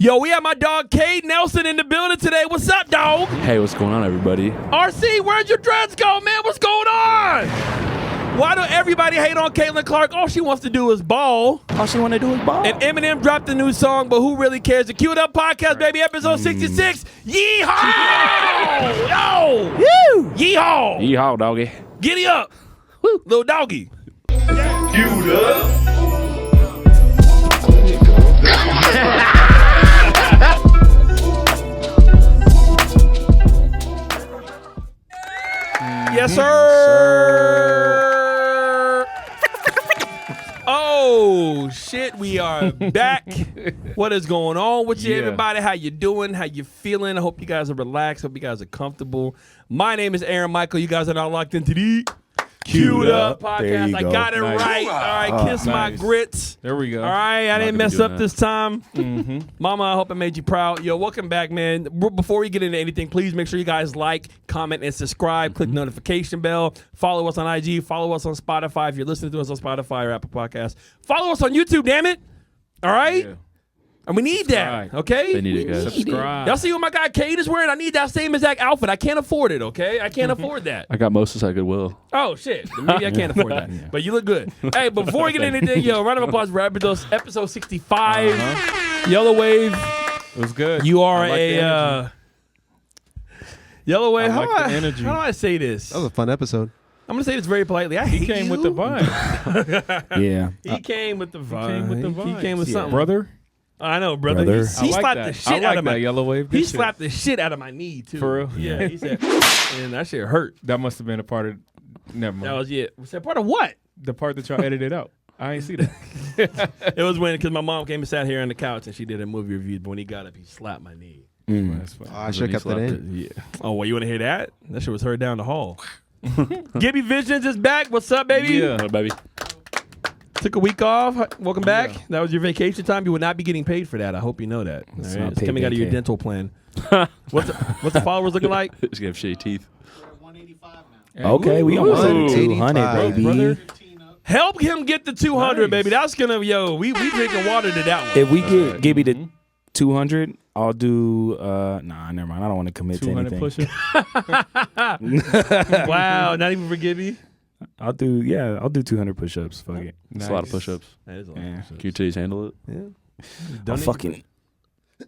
Yo, we have my dog Cade Nelson in the building today. What's up, dog? Hey, what's going on, everybody? RC, where'd your dreads go, man? What's going on? Why do everybody hate on Caitlin Clark? All she wants to do is ball. All she want to do is ball. And Eminem dropped a new song, but who really cares? The Queued Up Podcast, baby, episode 66. Yeehaw! Yo! Woo! Yeehaw! Yeehaw, doggy. Giddy up! Woo! Little doggy. Queued up. Yes, sir. Oh, shit. We are back. What is going on with you, everybody? How you doing? How you feeling? I hope you guys are relaxed. Hope you guys are comfortable. My name is Aaron Michael. You guys are now locked into the Queued Up Podcast. I got it right. All right, kiss my grits. There we go. All right, I didn't mess up this time. Mama, I hope I made you proud. Yo, welcome back, man. Before we get into anything, please make sure you guys like, comment, and subscribe. Click notification bell. Follow us on IG. Follow us on Spotify if you're listening to us on Spotify or Apple Podcasts. Follow us on YouTube, damn it. All right? Yeah. And we need that, okay? They need it, guys. Subscribe. Y'all see what my guy Cade is wearing? I need that same exact outfit. I can't afford it, okay? I can't afford that. I got most at Goodwill. Oh, shit. Maybe I can't afford that. But you look good. Hey, before we get into anything, yo, round of applause for episode 65. Yellow Wave. It was good. You are I like Yellow Wave. I How, like the energy. how do I say this? That was a fun episode. I'm going to say this very politely. I hate He came you. with the vibe. Yeah. He came with the vibe. Came with the He vibes. came with something. Brother. I know, brother. Brother. He I like slapped that. the shit I like out of that my Yellow Wave. He Good shit. slapped the shit out of my knee, too. For real? Yeah, he said, and that shit hurt. That must have been a part of. Never mind. That was it. Was that part of what? The part that y'all edited out. I ain't see that. It was when, because my mom came and sat here on the couch and she did a movie review, but when he got up, he slapped my knee. That's fine. I should have kept that in. Yeah. Oh, well, you want to hear that? That shit was heard down the hall. Gibby Visions is back. What's up, baby? Yeah. Hello, baby. Took a week off. Welcome back. Yeah. That was your vacation time. You would not be getting paid for that. I hope you know that. All right? not It's paid coming out of your vacay. dental plan. What's the followers looking like? Just gonna have shitty teeth. Okay, we almost at 200, 185. baby. Brother. Help him get the 200, Nice. baby. That's gonna we drinking water to that one. If we get Gibby to 200, I'll do. Nah, never mind. I don't want to commit to 200 anything. push-ups. Wow, not even for Gibby. I'll do 200 push-ups. Fuck it. It's a lot of push-ups. That is a lot. Yeah. Can your titties handle it?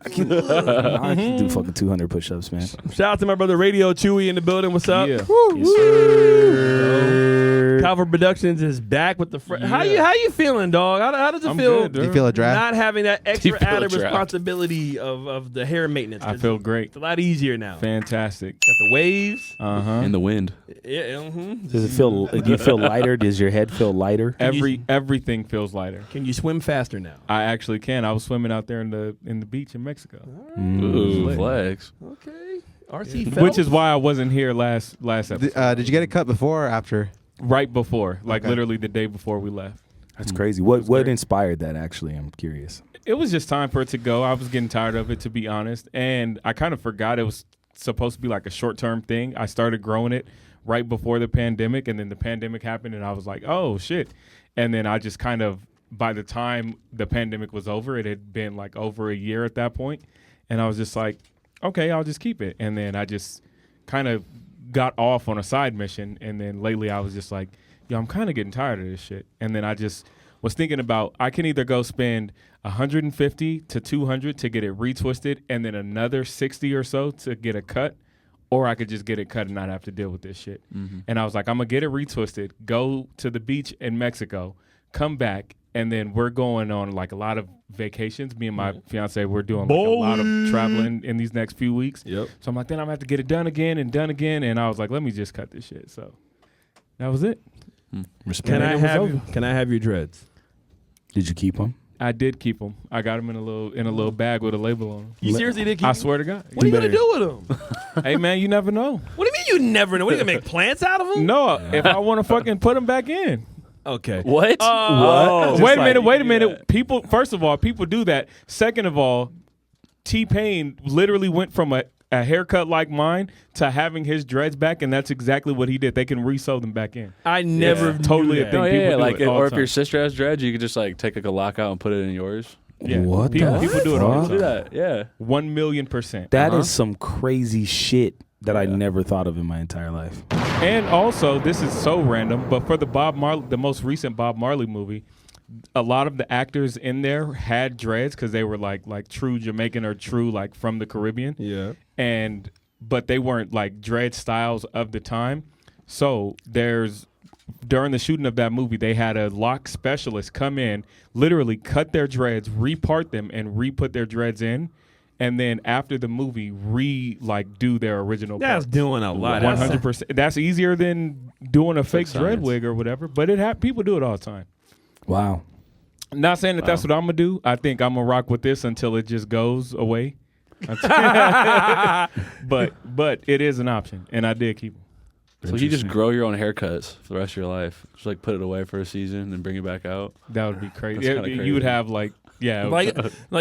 I can do fucking 200 push-ups, man. Shout out to my brother Radio Chewy in the building. What's up? Yeah. Yes, sir. Calvin Productions is back with the How you feeling, dog? How does it I'm feel good, Do you dude. feel a draft? not having that you extra feel added trapped? responsibility of the hair maintenance? I feel great. it's a lot easier now. Fantastic. Got the waves. In the wind. Yeah. Does it feel? Do you feel lighter? Does your head feel lighter? Everything feels lighter. Can you swim faster now? I actually can. I was swimming out there in the beach in Mexico, Ooh, lit. flex. Okay. RC which is why I wasn't here last episode. Did you get it cut before or after? Right before, like Okay. literally the day before we left. That's crazy. What inspired that? Actually, I'm curious. It was just time for it to go. I was getting tired of it, to be honest, and I kind of forgot it was supposed to be like a short-term thing. I started growing it right before the pandemic, and then the pandemic happened, and I was like, oh shit. And then I just kind of, by the time the pandemic was over, it had been like over a year at that point, and I was just like, okay, I'll just keep it. And then I just kind of got off on a side mission, and then lately I was just like, yo, I'm kind of getting tired of this shit. And then I just was thinking about, I can either go spend 150 to 200 to get it retwisted and then another 60 or so to get a cut, or I could just get it cut and not have to deal with this shit. And I was like, I'm gonna get it retwisted, go to the beach in Mexico, come back, and then we're going on like a lot of vacations. Me and my fiance, we're doing like a lot of traveling in these next few weeks. Yep. So I'm like, then I'm gonna have to get it done again. And I was like, let me just cut this shit. So that was it. Respect. Can And I it was have over. can I have your dreads? Did you keep them? I did keep them. I got them in a little bag with a label on them. You seriously did keep I them? swear to God. What are you gonna do with them? Hey man, you never know. What do you mean you never know? What are you gonna make plants out of them? No, if I want to fucking put them back in. Okay. What? What? Wait a minute. People, first of all, people do that. Second of all, T-Pain literally went from a haircut like mine to having his dreads back, and that's exactly what he did. They can resew them back in. I never Totally knew a that. thing. Oh people yeah, do like it all or the if your time. sister has dreads, you could just like take like a lock out and put it in yours. Yeah. What People, the people do it all fuck? the Do time. that. Yeah. 1,000,000%. That is some crazy shit that I never thought of in my entire life. And also, this is so random, but for the most recent Bob Marley movie, a lot of the actors in there had dreads because they were like true Jamaican or true like from the Caribbean. Yeah. But they weren't like dread styles of the time. So during the shooting of that movie, they had a lock specialist come in, literally cut their dreads, repart them, and re-put their dreads in. And then after the movie, do their original. That's parts. doing a lot. 100%. That's easier than doing a fake dread science. wig or whatever. But people do it all the time. Wow. Not saying that that's what I'm gonna do. I think I'm gonna rock with this until it just goes away. but it is an option, and I did keep them. So you just grow your own haircuts for the rest of your life. Just like put it away for a season and bring it back out. That would be crazy. That's kinda You would crazy. have Like,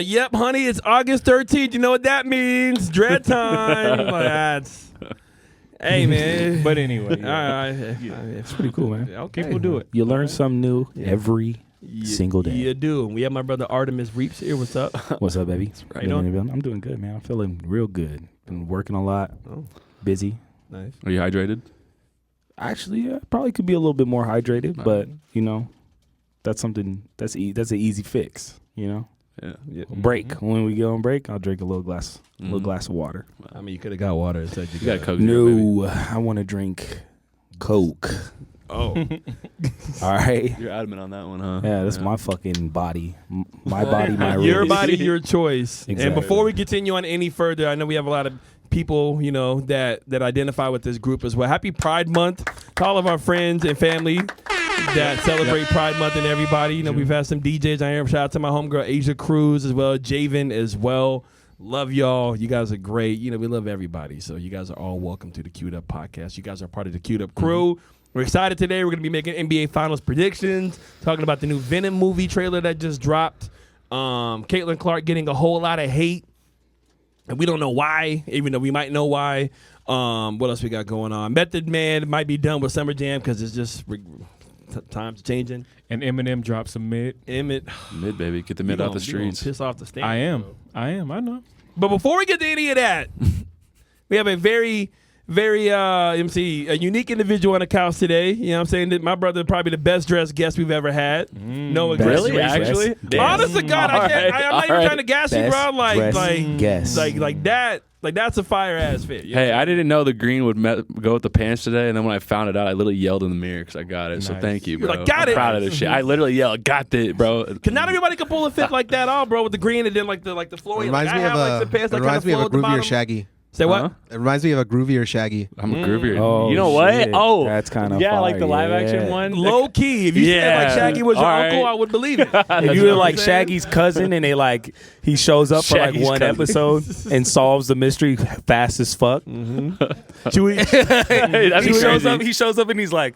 yep, honey, it's August 13th. You know what that means? Dread time. Like, that's. Hey, man. But anyway, All right. It's pretty cool, man. Okay. people do it. You learn something new every single day. You do. We have my brother Artemis Reeps here. What's up? What's up, baby? Right on. I'm doing good, man. I'm feeling real good. Been working a lot. Oh. Busy. Nice. Are you hydrated? Actually, probably could be a little bit more hydrated, but that's something that's an easy fix. Yeah. Break. When we go on break, I'll drink a little glass of water. I mean, you could have got water instead. You got Coke. Zero, baby. No, I want to drink Coke. Oh. All right. You're adamant on that one, huh? Yeah, that's my fucking body. My body, my rules. Your body, your choice. And Exactly. before we continue on any further, I know we have a lot of people, that identify with this group as well. Happy Pride Month to all of our friends and family that celebrate Pride Month and everybody. We've had some DJs on here. Shout out to my homegirl Asia Cruz as well, Javen as well. Love y'all. You guys are great. We love everybody. So you guys are all welcome to the Queued Up podcast. You guys are part of the Queued Up crew. We're excited today. We're going to be making NBA Finals predictions, talking about the new Venom movie trailer that just dropped. Caitlin Clark getting a whole lot of hate. And we don't know why, even though we might know why. What else we got going on? Method Man might be done with Summer Jam because it's just times changing. And Eminem drops a mid. Mid, baby. Get the mid out the streets. Piss off the stand. I know. But before we get to any of that, we have a very, very a unique individual on the couch today. You know what I'm saying? That my brother probably the best dressed guest we've ever had. No Really? exaggeration. Actually? Damn. Honest to God, All I'm not even right. trying to gas you, bro. Guess. Like that. Like that's a fire ass fit. You know? Hey, I didn't know the green would go with the pants today, and then when I found it out, I literally yelled in the mirror because I got it. So Nice. thank you, You're bro. like, got I'm it. proud of this shit. I literally yelled, got it, bro. Cause not everybody can pull a fit like that off, bro, with the green and then like the flowing. Reminds like, me I of have, like, the pants it that reminds me kinda of a flow at the groovier bottom. Shaggy. Say what? Huh? It reminds me of a groovier Shaggy. I'm a groovier. Oh, you know what? shit. Oh, That's kind of yeah, fire. like the live action Yeah. one. Low key. If you said like Yeah. Shaggy was your All uncle, right. I would believe it. If you were like Shaggy's cousin and he shows up for like Shaggy's one cousin. episode and solves the mystery fast as fuck. Chewy. That'd be crazy. He shows up and he's like,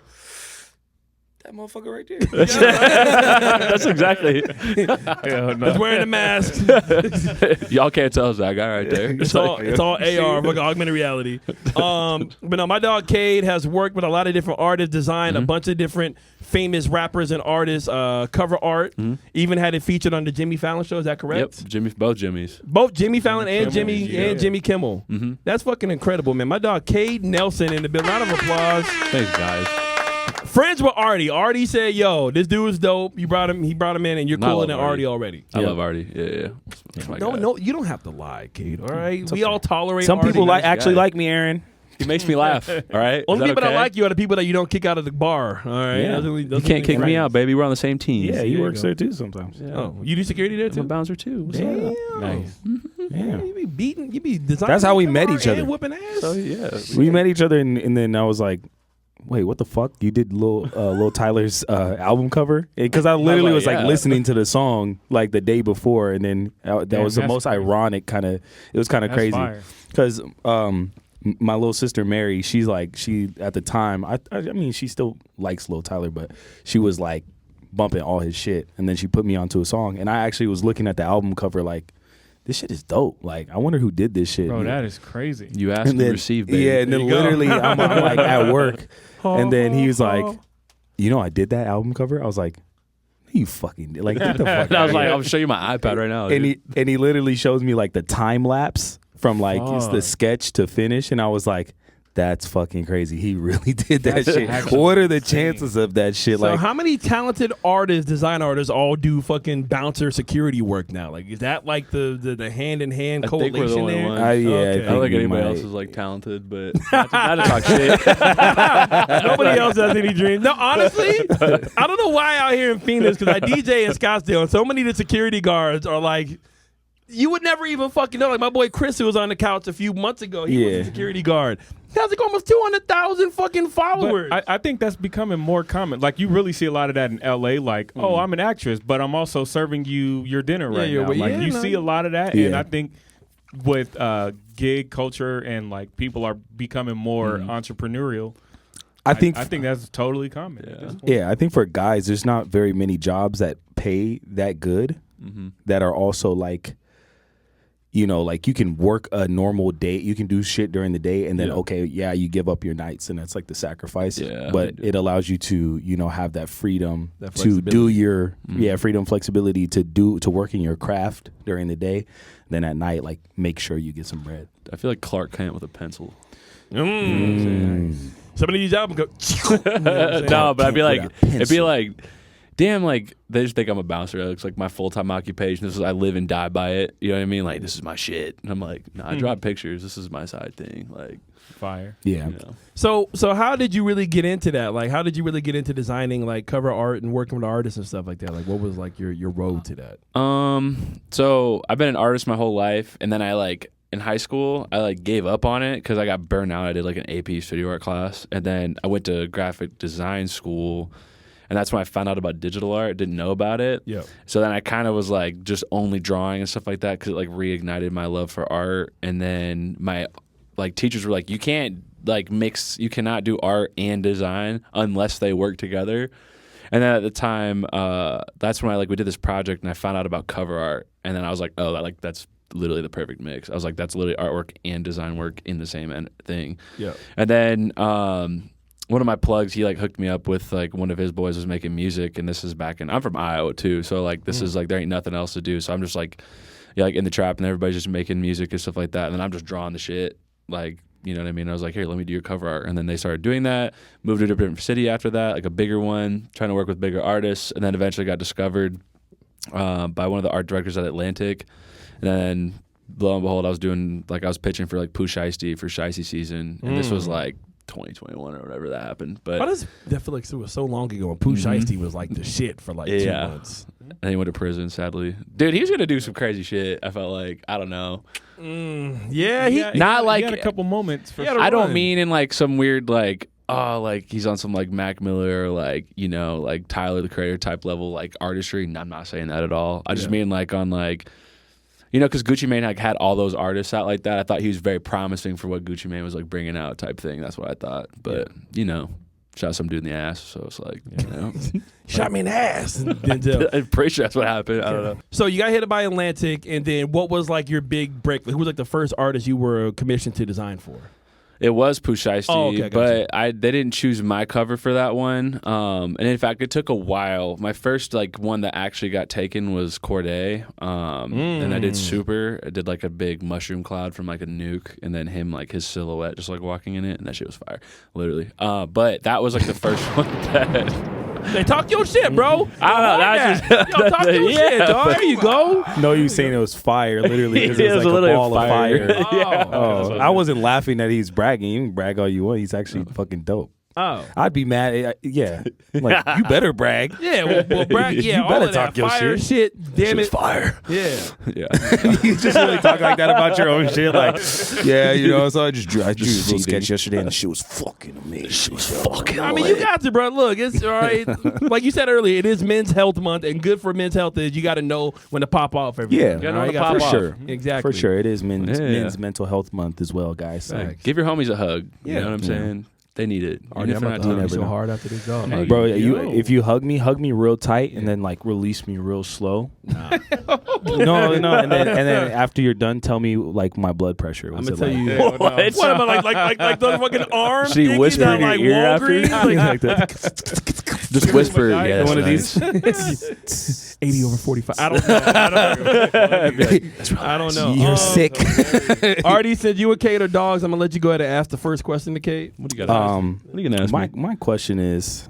that motherfucker right there. That's exactly. He's wearing a mask. Y'all can't tell us that guy right there. It's all AR, like augmented reality. But no, my dog Cade has worked with a lot of different artists, designed a bunch of different famous rappers and artists, cover art. Even had it featured on the Jimmy Fallon show. Is that correct? Yep, both Jimmys. Both Jimmy Fallon and Kimmel, Jimmy Kimmel. That's fucking incredible, man. My dog Cade Nelson in the building. Round of applause. Thanks, guys. Friends with Artie. Artie said, "Yo, this dude is dope. He brought him in, and you're I cooler love than Artie already." I love Artie. Yeah. That's my guy. No, you don't have to lie, Cade. All right, we all tolerate. Some Artie. people nice actually guy. like me, Aaron. He makes me laugh. All right. Is Only that people that okay? like you are the people that you don't kick out of the bar. All right, Yeah. You can't kick me out, baby. We're on the same team. Yeah, he you works go. there too sometimes. Yeah. Oh, you do security there I'm a too? bouncer too. What's Yeah. up? Nice. Yeah. You be beating. You be designing. That's how we them met hard each other. and whooping ass. So yeah. We met each other and then I was like, wait, what the fuck? You did Lil Tyler's album cover? Because I literally was like yeah. listening to the song like the day before, and then that Damn, was the that's most crazy. ironic kind of. It was kind of That's crazy fire. because my little sister Mary, she at the time, I mean she still likes Lil Tyler, but she was like bumping all his shit, and then she put me onto a song, and I actually was looking at the album cover like, this shit is dope. Like, I wonder who did this shit. Bro, that is crazy. You asked And and then, received, baby. yeah, and then you go. literally I'm like at work, and then he was like, you know, I did that album cover. I was like, you fucking like get the fuck And I was out of like, here." I'll show you my iPad right now. and dude. he literally shows me like the time lapse from like it's the Fuck. sketch to finish, and I was like, that's fucking crazy. He really did that That's shit. actually What are the insane. chances of that shit? So Like, how many talented artists, design artists, all do fucking bouncer security work now? Like, is that like the hand in hand I think we're the correlation only there? ones. yeah, Okay. I don't think we anybody might. else is like talented, but not to talk shit. Nobody else has any dreams. No, honestly, I don't know why out here in Phoenix, because I DJ in Scottsdale, and so many of the security guards are like, you would never even fucking know. Like my boy Chris, who was on the couch a few months ago, he was Yeah. a security guard. He has like almost 200,000 fucking followers. But I think that's becoming more common. Like you really see a lot of that in LA. Like, oh, I'm an actress, but I'm also serving you your dinner right yeah, now. well, Like yeah, you no. see a lot of that, Yeah. and I think with gig culture and like people are becoming more entrepreneurial. I think I think that's totally common. At this point. yeah, I think for guys, there's not very many jobs that pay that good that are also like, you know, like you can work a normal day, you can do shit during the day, and then you give up your nights, and that's like the sacrifice. Yeah, but I do. it allows you to, you know, have that freedom That to do flexibility. your freedom, flexibility to work in your craft during the day. Then at night, like make sure you get some bread. I feel like Clark Kent with a pencil. Somebody needs album go. No, but I'd be like, Kent with a it'd be pencil. like, damn, like they just think I'm a bouncer. It looks like my full time occupation. This is I live and die by it. You know what I mean? Like this is my shit. And I'm like, no, I draw pictures. This is my side thing. Like, Fire. Yeah. you know. So how did you really get into that? Like, how did you really get into designing like cover art and working with artists and stuff like that? Like, what was like your road to that? So I've been an artist my whole life, and then I like in high school I like gave up on it because I got burned out. I did like an AP studio art class, and then I went to graphic design school, and that's when I found out about digital art. Didn't know about it. Yeah. So then I kind of was like just only drawing and stuff like that because it like reignited my love for art. And then my like teachers were like, you can't like mix, you cannot do art and design unless they work together. And then at the time, that's when we did this project, and I found out about cover art, and then I was like, oh, that's literally the perfect mix. I was like, that's literally artwork and design work in the same thing. Yeah. And then one of my plugs, he like hooked me up with like one of his boys was making music, and this is I'm from Iowa too, so like this is like there ain't nothing else to do, so I'm just like like in the trap, and everybody's just making music and stuff like that, and then I'm just drawing the shit, like, you know what I mean? I was like, here, let me do your cover art. And then they started doing that, moved to a different city after that, like a bigger one, trying to work with bigger artists, and then eventually got discovered by one of the art directors at Atlantic. And then, lo and behold, I was pitching for like Pooh Shiesty for Shiesty season, and this was like 2021 or whatever that happened. But I feel like it was so long ago, and Pooh Shiesty was like the shit for like 2 months. And he went to prison, sadly. Dude, he was going to do some crazy shit, I felt like. I don't know. Yeah, He Not like- had a couple moments. For had a I don't run. mean in like some weird like, oh, like he's on some like Mac Miller or like, you know, like Tyler the Creator type level like artistry. No, I'm not saying that at all. I just mean like on like, you know, because Gucci Mane like had all those artists out like that. I thought he was very promising for what Gucci Mane was like bringing out type thing. That's what I thought. But you know, shot some dude in the ass. So it's like, you know, Shot me in the ass. Denzel. I'm pretty sure that's what happened. I don't know. So you got hit by Atlantic, and then what was like your big break? Who was like the first artist you were commissioned to design for? It was Pooh Shiesty, Oh, okay, gotcha. but they didn't choose my cover for that one. And in fact, it took a while. My first like one that actually got taken was Cordae, and I did Super. I did like a big mushroom cloud from like a nuke, and then him like his silhouette just like walking in it, and that shit was fire, literally. But that was like the first one that. They talk your shit, bro. I don't know. That's just, Yo, talk your shit, dog. There you go. No, you saying it was fire, literally. 'Cause Yeah, it was like literally a ball of fire. Yeah. Oh, I wasn't laughing that he's bragging. You can brag all you want. He's actually fucking dope. Oh. I'd be mad. Yeah. I'm like, you better brag. Yeah, well Brad, yeah, You all better of talk that your fire shit. Damn it, Fire. yeah. Yeah. You just really talk like that about your own shit. Like, yeah, you know, so I drew a little sketch yesterday, and the shit was fucking amazing. She was fucking I mean, you got to, bro. Look, it's all right. Like you said earlier, it is Men's Health Month, and good for men's health is you got to know when to pop off every Yeah, month, gotta know right? when to You gotta pop pop off. sure. Exactly. For sure. It is men's Yeah. mental health month as well, guys. So. Facts. Give your homies a hug. You Yeah. know what I'm saying? They need it. Already, Even I'm if about they're to hug not you telling so you. hard after this dog. Hey, Bro, Yo. if you hug me real tight, and then like release me real slow. No, and then after you're done, tell me like my blood pressure. I'm What's gonna it tell like? you. What? What am I like those fucking arms? She thingies whispered that, in your like ear after? Walgreens? Like, Just whisper. Guy, Yeah, that's one of nice. these. 80/45. I don't know. I don't know. You're sick. Artie said you and Cade are dogs. I'm gonna let you go ahead and ask the first question to Cade. What do you got? What are you gonna ask me? My question is.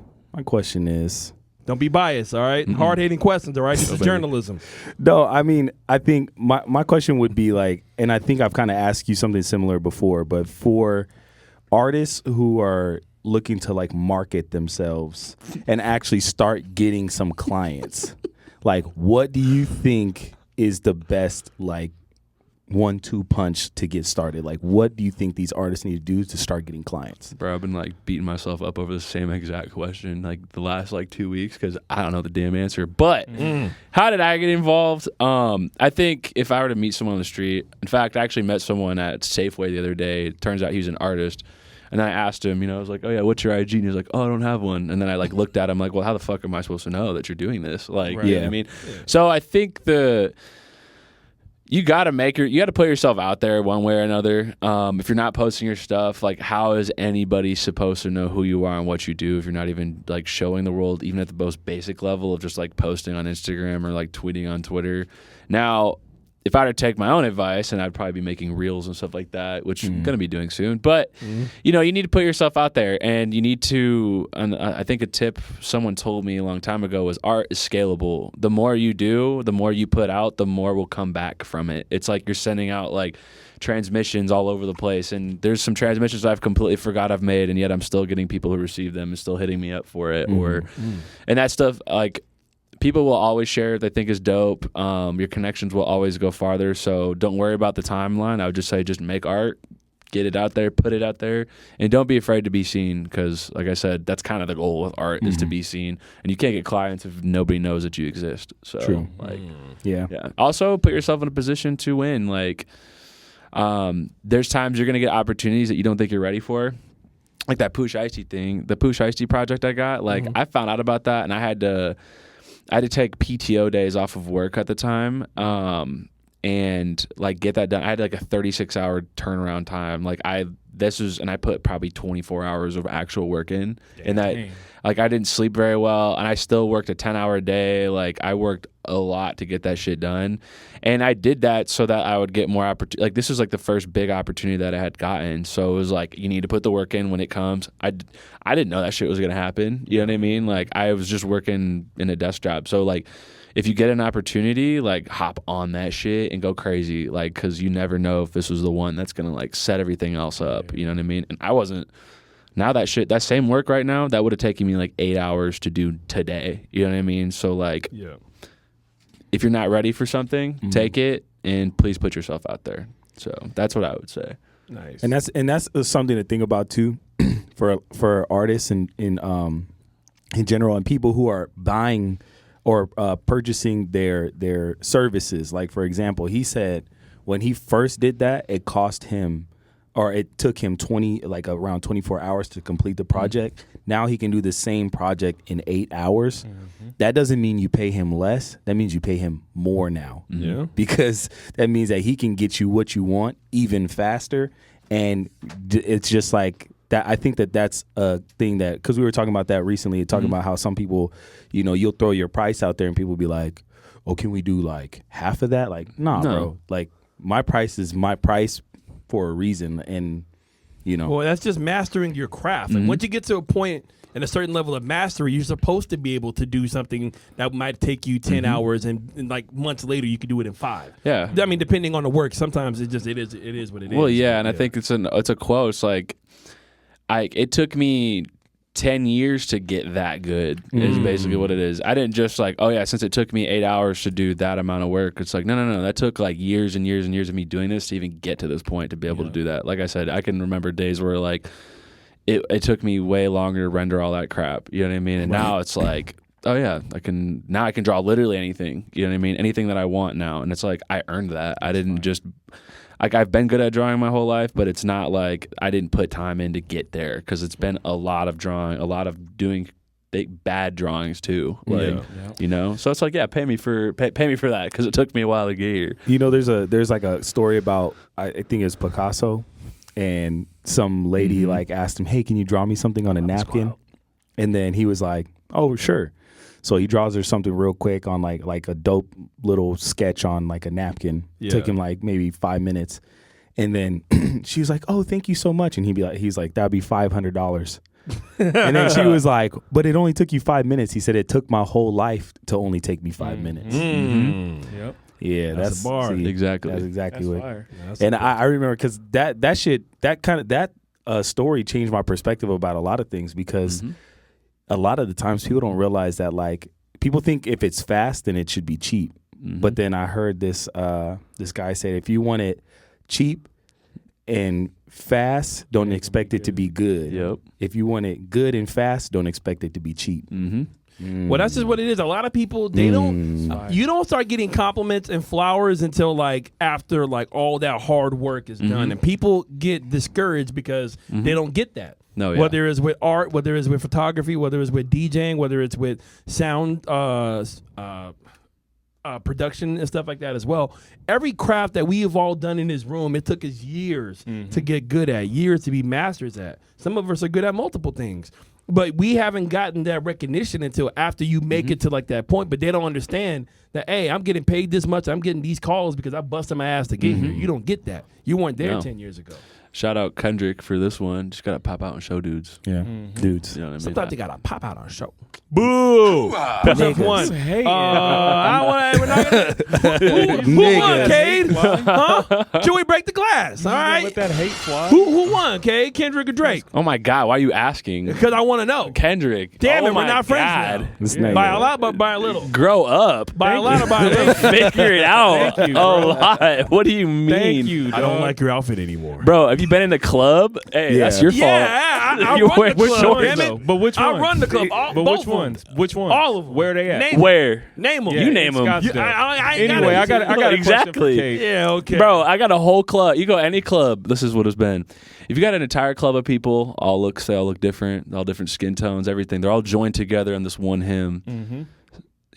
Don't be biased, all right? Hard-hitting questions, all right? This is journalism. No, I mean, I think my question would be like, and I think I've kind of asked you something similar before, but for artists who are looking to like market themselves and actually start getting some clients, like what do you think is the best like 1-2 punch to get started? Like what do you think these artists need to do to start getting clients? Bro, I've been like beating myself up over the same exact question like the last like 2 weeks because I don't know the damn answer. But how did I get involved? I think if I were to meet someone on the street, in fact, I actually met someone at Safeway the other day. It turns out he's an artist. And I asked him, I was like, oh yeah, what's your IG? And he was like, oh, I don't have one. And then I like looked at him like, well, how the fuck am I supposed to know that you're doing this? Like, you know what I mean? Yeah. So I think you gotta put yourself out there one way or another. If you're not posting your stuff, like how is anybody supposed to know who you are and what you do if you're not even like showing the world, even at the most basic level of just like posting on Instagram or like tweeting on Twitter? Now, if I were to take my own advice, and I'd probably be making reels and stuff like that, which I'm gonna be doing soon. But you need to put yourself out there, and you need to. And I think a tip someone told me a long time ago was art is scalable. The more you do, the more you put out, the more will come back from it. It's like you're sending out like transmissions all over the place, and there's some transmissions I've completely forgot I've made, and yet I'm still getting people who receive them and still hitting me up for it, and that stuff like. People will always share what they think is dope. Your connections will always go farther. So don't worry about the timeline. I would just say just make art, get it out there, put it out there, and don't be afraid to be seen because, like I said, that's kind of the goal with art is to be seen. And you can't get clients if nobody knows that you exist. So, True. Like, yeah. Also, put yourself in a position to win. Like, there's times you're going to get opportunities that you don't think you're ready for. Like that Poosh Icy thing, the Poosh Icy project I got. Like, I found out about that, and I had to take PTO days off of work at the time and like get that done. I had like a 36-hour turnaround time. Like I put probably 24 hours of actual work in. Dang. And that like I didn't sleep very well and I still worked a 10-hour day. Like I worked a lot to get that shit done. And I did that so that I would get more opportunity. Like this was like the first big opportunity that I had gotten. So it was like, you need to put the work in when it comes. I didn't know that shit was going to happen. You know what I mean? Like I was just working in a desk job. So like if you get an opportunity, like hop on that shit and go crazy. Like, cause you never know if this was the one that's going to like set everything else up. You know what I mean? And I wasn't. Now that same work right now, that would have taken me like 8 hours to do today. You know what I mean? So like, if you're not ready for something, take it and please put yourself out there. So that's what I would say. Nice. And that's something to think about too, for artists and in general and people who are buying or purchasing their services. Like for example, he said when he first did that, it cost him. Or it took him around 24 hours to complete the project. Now he can do the same project in 8 hours. That doesn't mean you pay him less. That means you pay him more now. Yeah. Because that means that he can get you what you want even faster. And it's just like that. I think that's a thing that, because we were talking about that recently, talking about how some people, you'll throw your price out there and people be like, oh, can we do like half of that? Like, nah, bro. Like my price is my price for a reason, and well, that's just mastering your craft. And once you get to a point and a certain level of mastery, you're supposed to be able to do something that might take you 10 hours, and like months later you can do it in 5. Yeah, I mean, depending on the work, sometimes it is what it is. Well, yeah, and I think it's a quote. It's like, it took me 10 years to get that good is basically what it is. I didn't just like, oh yeah, since it took me 8 hours to do that amount of work. It's like, no. That took like years and years and years of me doing this to even get to this point to be able to do that. Like I said, I can remember days where like it took me way longer to render all that crap. You know what I mean? And now it's like, oh yeah, I can draw literally anything. You know what I mean? Anything that I want now. And it's like, I earned that. I didn't just... Like I've been good at drawing my whole life, but it's not like I didn't put time in to get there because it's been a lot of drawing, a lot of doing bad drawings too. Like, so it's like, yeah, pay me for that because it took me a while to get here. There's like a story about, I think it's Picasso, and some lady like asked him, hey, can you draw me something on a napkin? And then he was like, oh, sure. So he draws her something real quick on like a dope little sketch on like a napkin. Yeah. Took him like maybe 5 minutes. And then she was like, oh, thank you so much. And he's like, that'd be $500. And then she was like, but it only took you 5 minutes. He said, it took my whole life to only take me 5 minutes. Yep. Yeah, That's a bar. Exactly. That's exactly That's what. fire. And I remember because that story changed my perspective about a lot of things, because a lot of the times people don't realize that, like, people think if it's fast then it should be cheap. But then I heard this guy say, if you want it cheap and fast, don't expect it to be good. Yep. If you want it good and fast, don't expect it to be cheap. Well, that's just what it is. A lot of people, they don't. You don't start getting compliments and flowers until like after like all that hard work is done, and people get discouraged because they don't get that. No, yeah. Whether it's with art, whether it's with photography, whether it's with DJing, whether it's with sound production and stuff like that as well. Every craft that we have all done in this room, it took us years to get good at, years to be masters at. Some of us are good at multiple things. But we haven't gotten that recognition until after you make it to like that point. But they don't understand that, hey, I'm getting paid this much. I'm getting these calls because I busted my ass to get here. You don't get that. You weren't there 10 years ago. Shout out Kendrick for this one. Just gotta pop out and show dudes. Yeah, dudes. You know what I mean? Sometimes they gotta pop out on a show. Boo! Push up one. Hey, We're not gonna, who won, Cade? Huh? Joey, break the glass. All right. let that hate fly. Who won, Cade? Kendrick or Drake? Oh my God, why are you asking? Because I want to know. Kendrick. Damn oh it, we're my not friends God. This now. nigga. By a lot, but by a little. Grow up. By a lot or by a little. Figure it out. Thank you, a bro. lot. What do you mean? Thank you. I don't dog. like your outfit anymore. Bro, have you been in the club? Hey, that's your fault. Yeah, I You run wear the club. shorts, Damn though. it. But which I ones? run the club. But Both which of them. ones? Which ones? All of them. Where they at? Name Where? Name them. You name them. Scottsdale. I ain't Anyway, I got a question for Exactly. Cade. Yeah, okay. Bro, I got a whole club. You go any club, this is what it's been. If you got an entire club of people, they all look different, all different skin tones, everything. They're all joined together in this one hymn.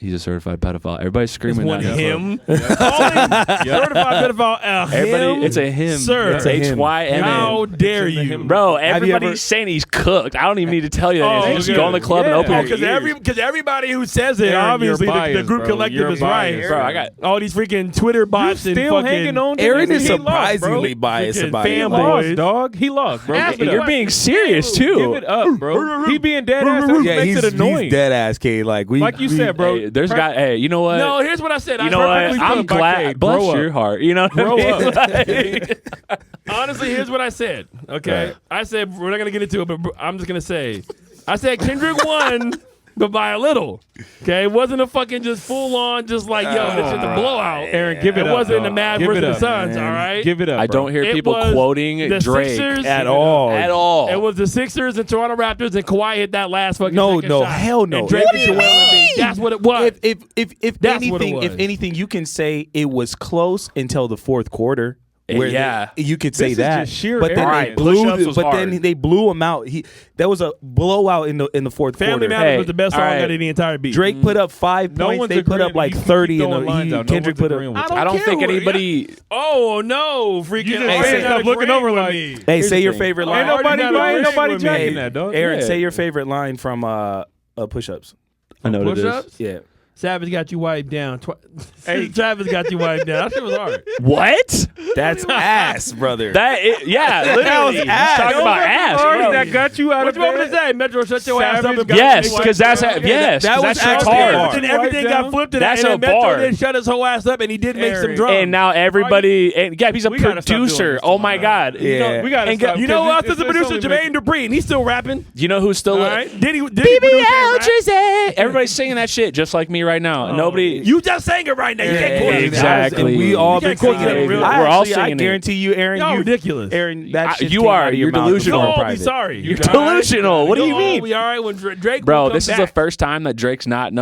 He's a certified pedophile. Everybody's screaming One that. him. Certified pedophile. Everybody, it's a him. Sir. It's HYMN. How dare It's in the you? hymn. Bro, you everybody's ever- saying he's cooked. I don't even need to tell you that. Oh, Just okay. go in the club and Yeah. open your ears. Because everybody who says it, Aaron, obviously you're the biased, group bro. collective You're is right. biased. Bro, I got All these freaking Twitter bots and Still fucking hanging on to Aaron this. is He lost, surprisingly bro. biased Freaking about it. He fanboy. lost, dog. He lost, bro. Ask Give it me You're up. being serious Give too. it up, bro. He being dead ass. That Yeah, makes it annoying. he's dead ass, Cade. Like you said, bro. Hey, there's got. Hey, you know what? No, here's what I said. You know what? perfectly I'm put by glad. Cade. Bless Grow your up. heart. You know what Grow I mean? up. Like- Honestly, here's what I said. Okay, I said we're not gonna get into it, but I'm just gonna say, I said Kendrick won, but by a little. Okay, it wasn't a fucking just full on, just like yo, this is a blowout. Aaron, give it It up. wasn't the dog. Mad Give versus it the up, Suns. man. All right, Give it up. I bro. don't hear It people was quoting the Drake Sixers at all. At all. It was the Sixers and Toronto Raptors, and Kawhi hit that last fucking No, second no, shot. hell no. And Drake What and do you Joel Embiid. mean? That's what it was. If That's what it was. anything, you can say it was close until the fourth quarter. Where Yeah. you could say This is that, just sheer but then arrogance. they blew. Push-ups was But hard. then they blew him out. That was a blowout in the fourth Family quarter. Matters Hey, was the best song all right. out of the entire beat. Drake put up 5 No points. one's They put up agreeing. like You keep 30, throwing and lines out. No Kendrick one's put agreeing up. with I don't care think what- anybody. Oh no, freaking! You just Aaron ended not up looking agreeing over with like- me. Hey, Here's say the your thing. favorite Ain't line. nobody, Already ain't not nobody agreeing with me. jacking that, dog. Aaron, Yeah. say your favorite line from Push-Ups. I know what it is. Push-ups? Yeah. Savage got you wiped down. Hey, Travis got you wiped down. That shit was hard. What? That's ass, brother. Yeah, literally. He's ass. talking about ass. bro. That got you out What of you want me to bed. say? Metro, shut your ass up. Savage And got Yes, you because wiped that's down. yes, that 'cause was that shit's actually hard. hard. Then everything Wiped got down? flipped to That's that. a And then Metro bar. did shut his whole ass up, and he did make some Aaron. drums. And now everybody, and yeah, he's a We gotta stop doing producer. this Oh my tomorrow. God! You know, Yeah. We gotta and stop. You know who else is It's the producer? only Jermaine Dupri, and he's still rapping. you know who's still All right, did he produce and rap? Everybody's singing that shit just like me right now. Nobody. You just sang it right now. You can't quote it. Exactly. And we all You been can't quote singing that it. real- We're I all actually- singing I it. guarantee you, Aaron. Y'all you, ridiculous. Aaron, that shit you came are. out of your You're mouth delusional. in You'll all be private. sorry. You're delusional. What do you You'll all mean? be all right when Drake Bro, will come this is the back. first time that Drake's not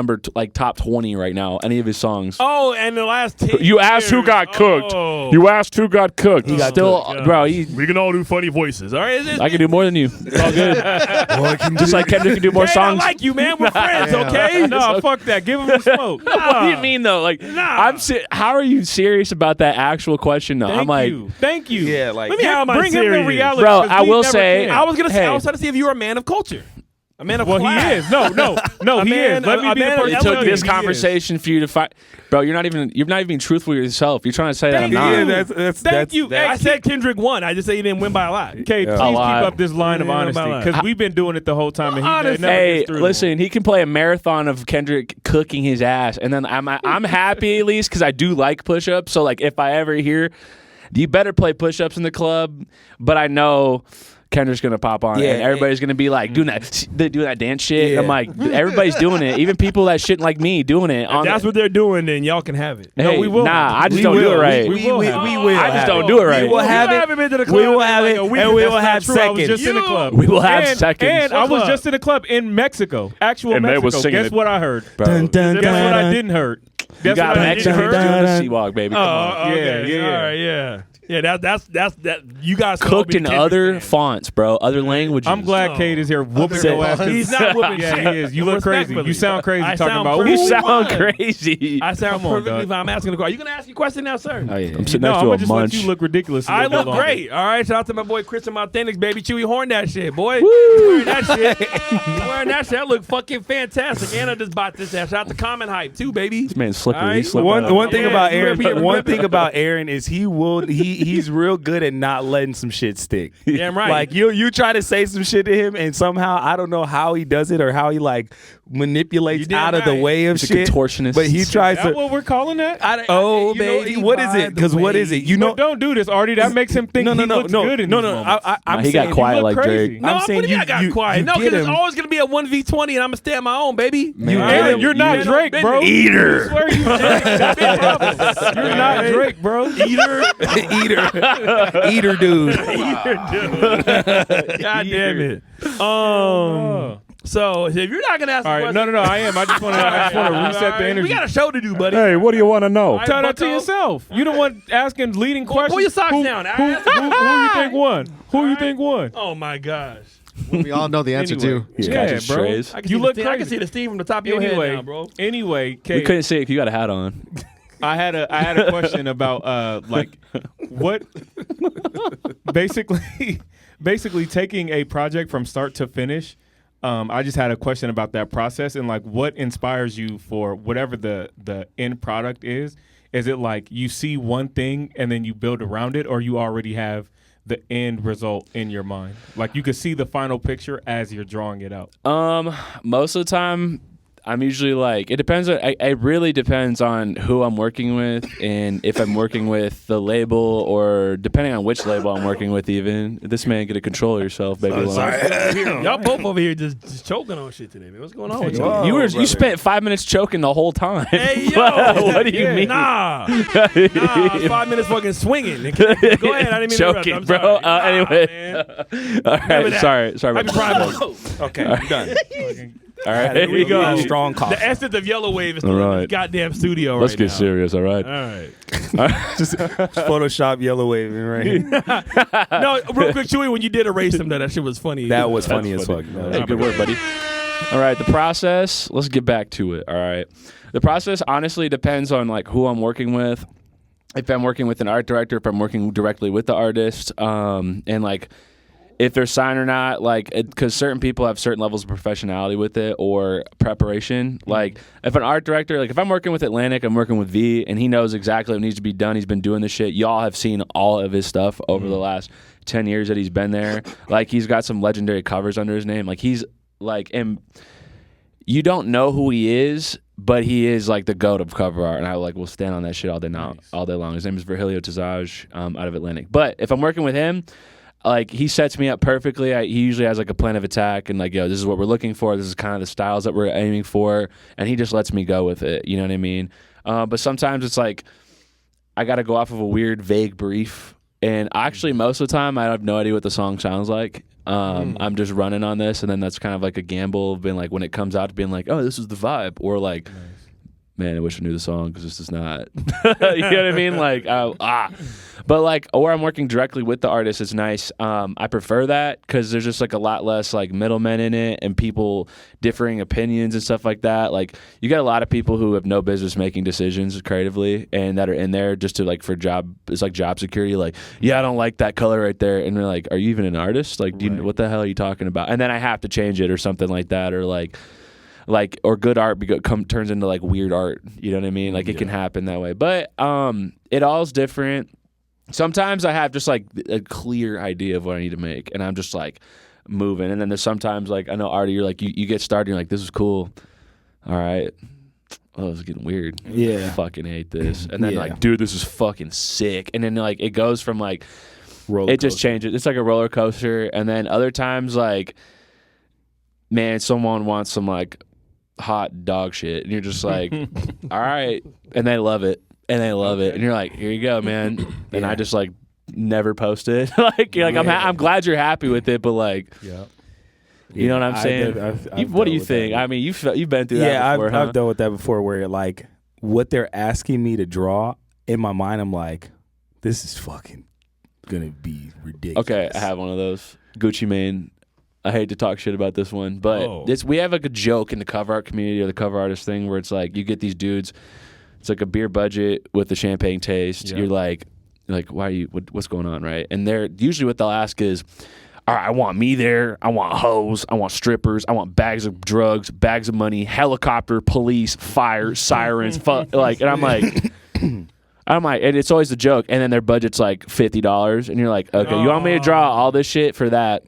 top 20 right now. Any of his songs. Oh, and the last 10 You asked who years. got cooked. Oh. You asked who got cooked. He got Still, cooked. bro. We can all do funny voices. All right, I can do more than you. It's all good. Just like Kendrick can do more Hey, songs. I like you, man. We're friends, okay? No, fuck that. Give him the smoke. What do you mean though? Like, Nah. how are you serious about that actual question? Though I'm like, Thank you. Yeah, like Let me have my Bring him the serious. reality. Bro, 'cause I we will never say- can. I was gonna say, Hey. I was trying to see if you were a man of culture. A man of Well, class. he is. No, he man- is. Let me a be the man first It to of tell took you this he is. conversation for you to find, bro. You're not even being truthful with yourself. You're trying to say that I'm Thank not. you. Thank you. Hey, I said Kendrick won. I just say he didn't win by a lot. Okay, please A keep lot. up this line of Yeah, honesty by a lot. because we've been doing it the whole time, and he Honest. never Hey, gets through. listen, he can play a marathon of Kendrick cooking his ass, and then I'm happy at least because I do like push-ups. So like, if I ever hear, you better play push-ups in the club, but I know Kendrick's gonna pop on, Yeah, and everybody's gonna be like doing that dance shit. Yeah. I'm like, everybody's doing it, even people that shouldn't like me doing it. If that's what they're doing, then y'all can have it. Hey, No, we will. Nah, I just We don't do will. it right. We will. I just don't do it right. We will have You it. haven't been to the club We will in have like it, a week. and we That's will not have true. I was just seconds. in the club. We will have and, seconds. And I What was club? just in the club in Mexico, actual And they Mexico. was singing Guess it. what I heard? Bro. Dun, dun, Guess what I dun. didn't heard? You Guess got what I Mexicans didn't doing heard? the sea walk, baby. Come on. Oh, okay. Yeah. All right, yeah. Yeah, that's you guys can all Cooked be in Kendrick other fans. fonts, bro. Other languages. I'm glad No. Cade is here whooping Other your ass. fonts. He's not whooping Yeah, shit. he is. You look crazy. Respectfully. You sound crazy I talking sound about. perfectly You "Ooh, sound fine. crazy. I sound Come on, perfectly dog. fine. I'm asking a question. Are you gonna ask a question now, sir? Oh yeah. I'm sitting No, next I'm to gonna a just munch. let you look ridiculous. a I little bit look longer. great. All right, shout out to my boy Chris and my Authentics, baby. Chewy horn that shit, boy. You wearing that shit. You wearing that shit. I look fucking fantastic. Anna just bought this ass. Shout out to Comment Hype too, baby. This man's slippery. All right. He's slippery. One thing Yeah, about you Aaron. represent- One thing about Aaron is he's real good at not letting some shit stick. Damn right. Like you try to say some shit to him, and somehow I don't know how he does it or how he like manipulates You damn out of the right. way of He's a shit. contortionist. But he tries Is that to. what we're calling that? Oh you know, baby, what is it? Because what is it? You know. But don't do this, Artie. That makes him think No, he looks good in these moments. I'm he got saying quiet look like crazy. Drake. No, I'm I'm saying saying I got you quiet. No, get because it's him. always gonna be a 1v20, and I'm gonna stay on my own, baby. Man. Aaron, you're not You Drake, bro. Eater. I swear you Drake. That's the problem. You're not Drake, bro. Eater dude. God damn it. So if you're not gonna ask, All a right, question, no. I am. I just want to reset the energy. We got a show to do, buddy. Hey, what do you want to know? right, Tell that to bucko. yourself. You the one asking leading questions. pull your socks who, down. Who you think won? Who you think won? Oh my gosh. We all know the answer Anyway. to. He's Yeah, catching bro. strays. I can You see look the steam, I can crazy. see the steam from the top of your Anyway, head now, bro. anyway, We Cade, couldn't see it 'cause you got a hat on. I had a question about like what basically taking a project from start to finish. I just had a question about that process and like what inspires you for whatever the end product is. Is it like you see one thing and then you build around it, or you already have the end result in your mind? Like you could see the final picture as you're drawing it out. Most of the time, I'm usually like, it depends. It really depends on who I'm working with and if I'm working with the label or depending on which label I'm working with even. This man, get to control yourself, baby. Y'all both over here just choking on shit today, man. What's going on with y'all? You spent 5 minutes choking the whole time. Hey, yo. What do you mean? Nah. It's 5 minutes fucking swinging. Go ahead. I didn't mean to Choking, interrupt. bro. I'm sorry. Anyway. Man. All right, that. sorry Happy about Pride that. Month. Okay, I'm done. All right, Here we go. Strong coffee. The essence of Yellow Wave is All still in right. this goddamn studio Let's right get now. serious, all right? All right. Just Photoshop yellow waving right here. No, real quick, Chewy, when you did erase him, that shit was funny. That was funny as fuck. Hey, good work, buddy. All right, the process, let's get back to it, all right? The process honestly depends on like who I'm working with. If I'm working with an art director, if I'm working directly with the artist, and like if they're signed or not, like, because certain people have certain levels of professionality with it or preparation. Like, if an art director, like, if I'm working with Atlantic, I'm working with V, and he knows exactly what needs to be done. He's been doing this shit. Y'all have seen all of his stuff over the last 10 years that he's been there. Like, he's got some legendary covers under his name. Like, he's, like, and you don't know who he is, but he is, like, the goat of cover art, and I, like, will stand on that shit all day long. His name is Virgilio Tazaj out of Atlantic. But if I'm working with him, like, he sets me up perfectly. He usually has like a plan of attack and like, yo, this is what we're looking for. This is kind of the styles that we're aiming for. And he just lets me go with it. You know what I mean? But sometimes it's like, I got to go off of a weird, vague brief. And actually, most of the time, I have no idea what the song sounds like. I'm just running on this. And then that's kind of like a gamble of being like, when it comes out, being like, oh, this is the vibe. Or like, man, I wish I knew the song because this is not. You know what I mean? Like, but like, or I'm working directly with the artist. It's nice. I prefer that because there's just like a lot less like middlemen in it and people differing opinions and stuff like that. Like, you got a lot of people who have no business making decisions creatively and that are in there just to like for job. It's like job security. Like, yeah, I don't like that color right there, and they're like, are you even an artist? Like, what the hell are you talking about? And then I have to change it or something like that, or like or good art turns into like weird art. You know what I mean? Like it can happen that way. But it all's different. Sometimes I have just like a clear idea of what I need to make, and I'm just like moving. And then there's sometimes like I know Artie, you're like you get started, you're like, this is cool. All right. Oh, it's getting weird. Yeah. I fucking hate this. And then like, dude, this is fucking sick. And then like it goes from like it just changes. It's like a roller coaster. And then other times like, man, someone wants some like hot dog shit, and you're just like, all right, and they love it, and you're like, here you go, man. And I just like never post it. I'm glad you're happy with it, but like, you know what I'm saying? I've what do you dealt with think? that. I mean, you've been through that before, I've dealt with that before, where like what they're asking me to draw in my mind, I'm like, this is fucking gonna be ridiculous. Okay, I have one of those. Gucci Mane. I hate to talk shit about this one, but we have like a joke in the cover art community or the cover artist thing where it's like you get these dudes, it's like a beer budget with the champagne taste. You're like, why are you? What's going on, right? And they're usually what they'll ask is, all right, I want me there. I want hoes. I want strippers. I want bags of drugs, bags of money, helicopter, police, fire, sirens. Like, and I'm like, and it's always the joke. And then their budget's like $50, and you're like, okay, you want me to draw all this shit for that?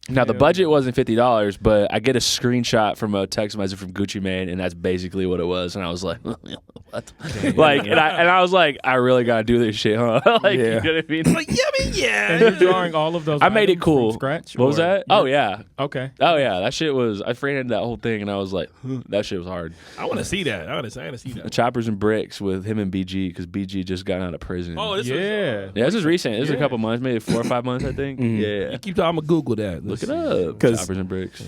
Now, the budget wasn't $50, but I get a screenshot from a text message from Gucci Mane, and that's basically what it was. And I was like, what? Like, and I was like, I really got to do this shit, huh? Like, you know what I mean? Like, yeah. And you're drawing all of those. I made it items cool. from scratch. What was that? Oh, yeah. Okay. Oh, yeah. That shit was, I freehanded that whole thing, and I was like, that shit was hard. I want to see that. I want to see that. Choppers and Bricks with him and BG, because BG just got out of prison. Oh, this yeah, this is recent. This is a couple months, maybe 4 or 5 months, I think. Yeah. You keep talking, I'm going to Google that. Look it up. Choppers and Bricks.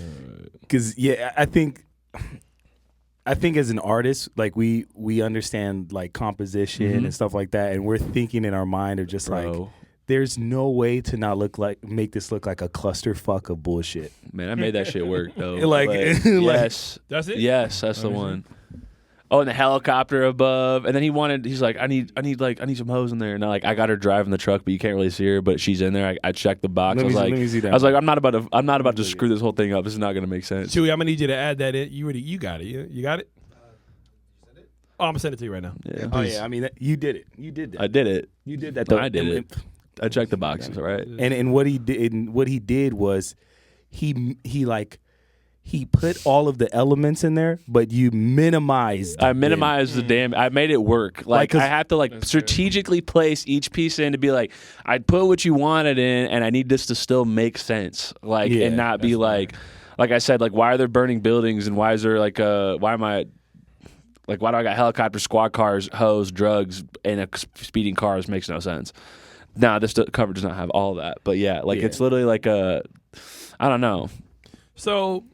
Because I think as an artist, like we understand like composition and stuff like that, and we're thinking in our mind of just like, there's no way to not make this look like a clusterfuck of bullshit. Man, I made that shit work though. Yes, that's it. Yes, that's the one. Oh, and the helicopter above, and then he's like, I need some hoes in there, and I got her driving the truck, but you can't really see her, but she's in there. I checked the box. I was like, I'm not about to screw this whole thing up. This is not gonna make sense. Chewy, I'm gonna need you to add that in. You got it. You got it. Oh, I'm gonna send it to you right now. Yeah, oh yeah, I mean, you did it. You did that. I did it. You did that. I did it. I checked the boxes. All right. And what he did was he put all of the elements in there, but you minimized. I minimized the damn. I made it work. Like I have to strategically place each piece in to be like, I put what you wanted in, and I need this to still make sense. Like and not be like I said, like why are there burning buildings and why is there why do I got helicopter, squad cars, hoes, drugs, and speeding cars? Makes no sense. Nah, this cover does not have all that. But it's literally like I don't know. So.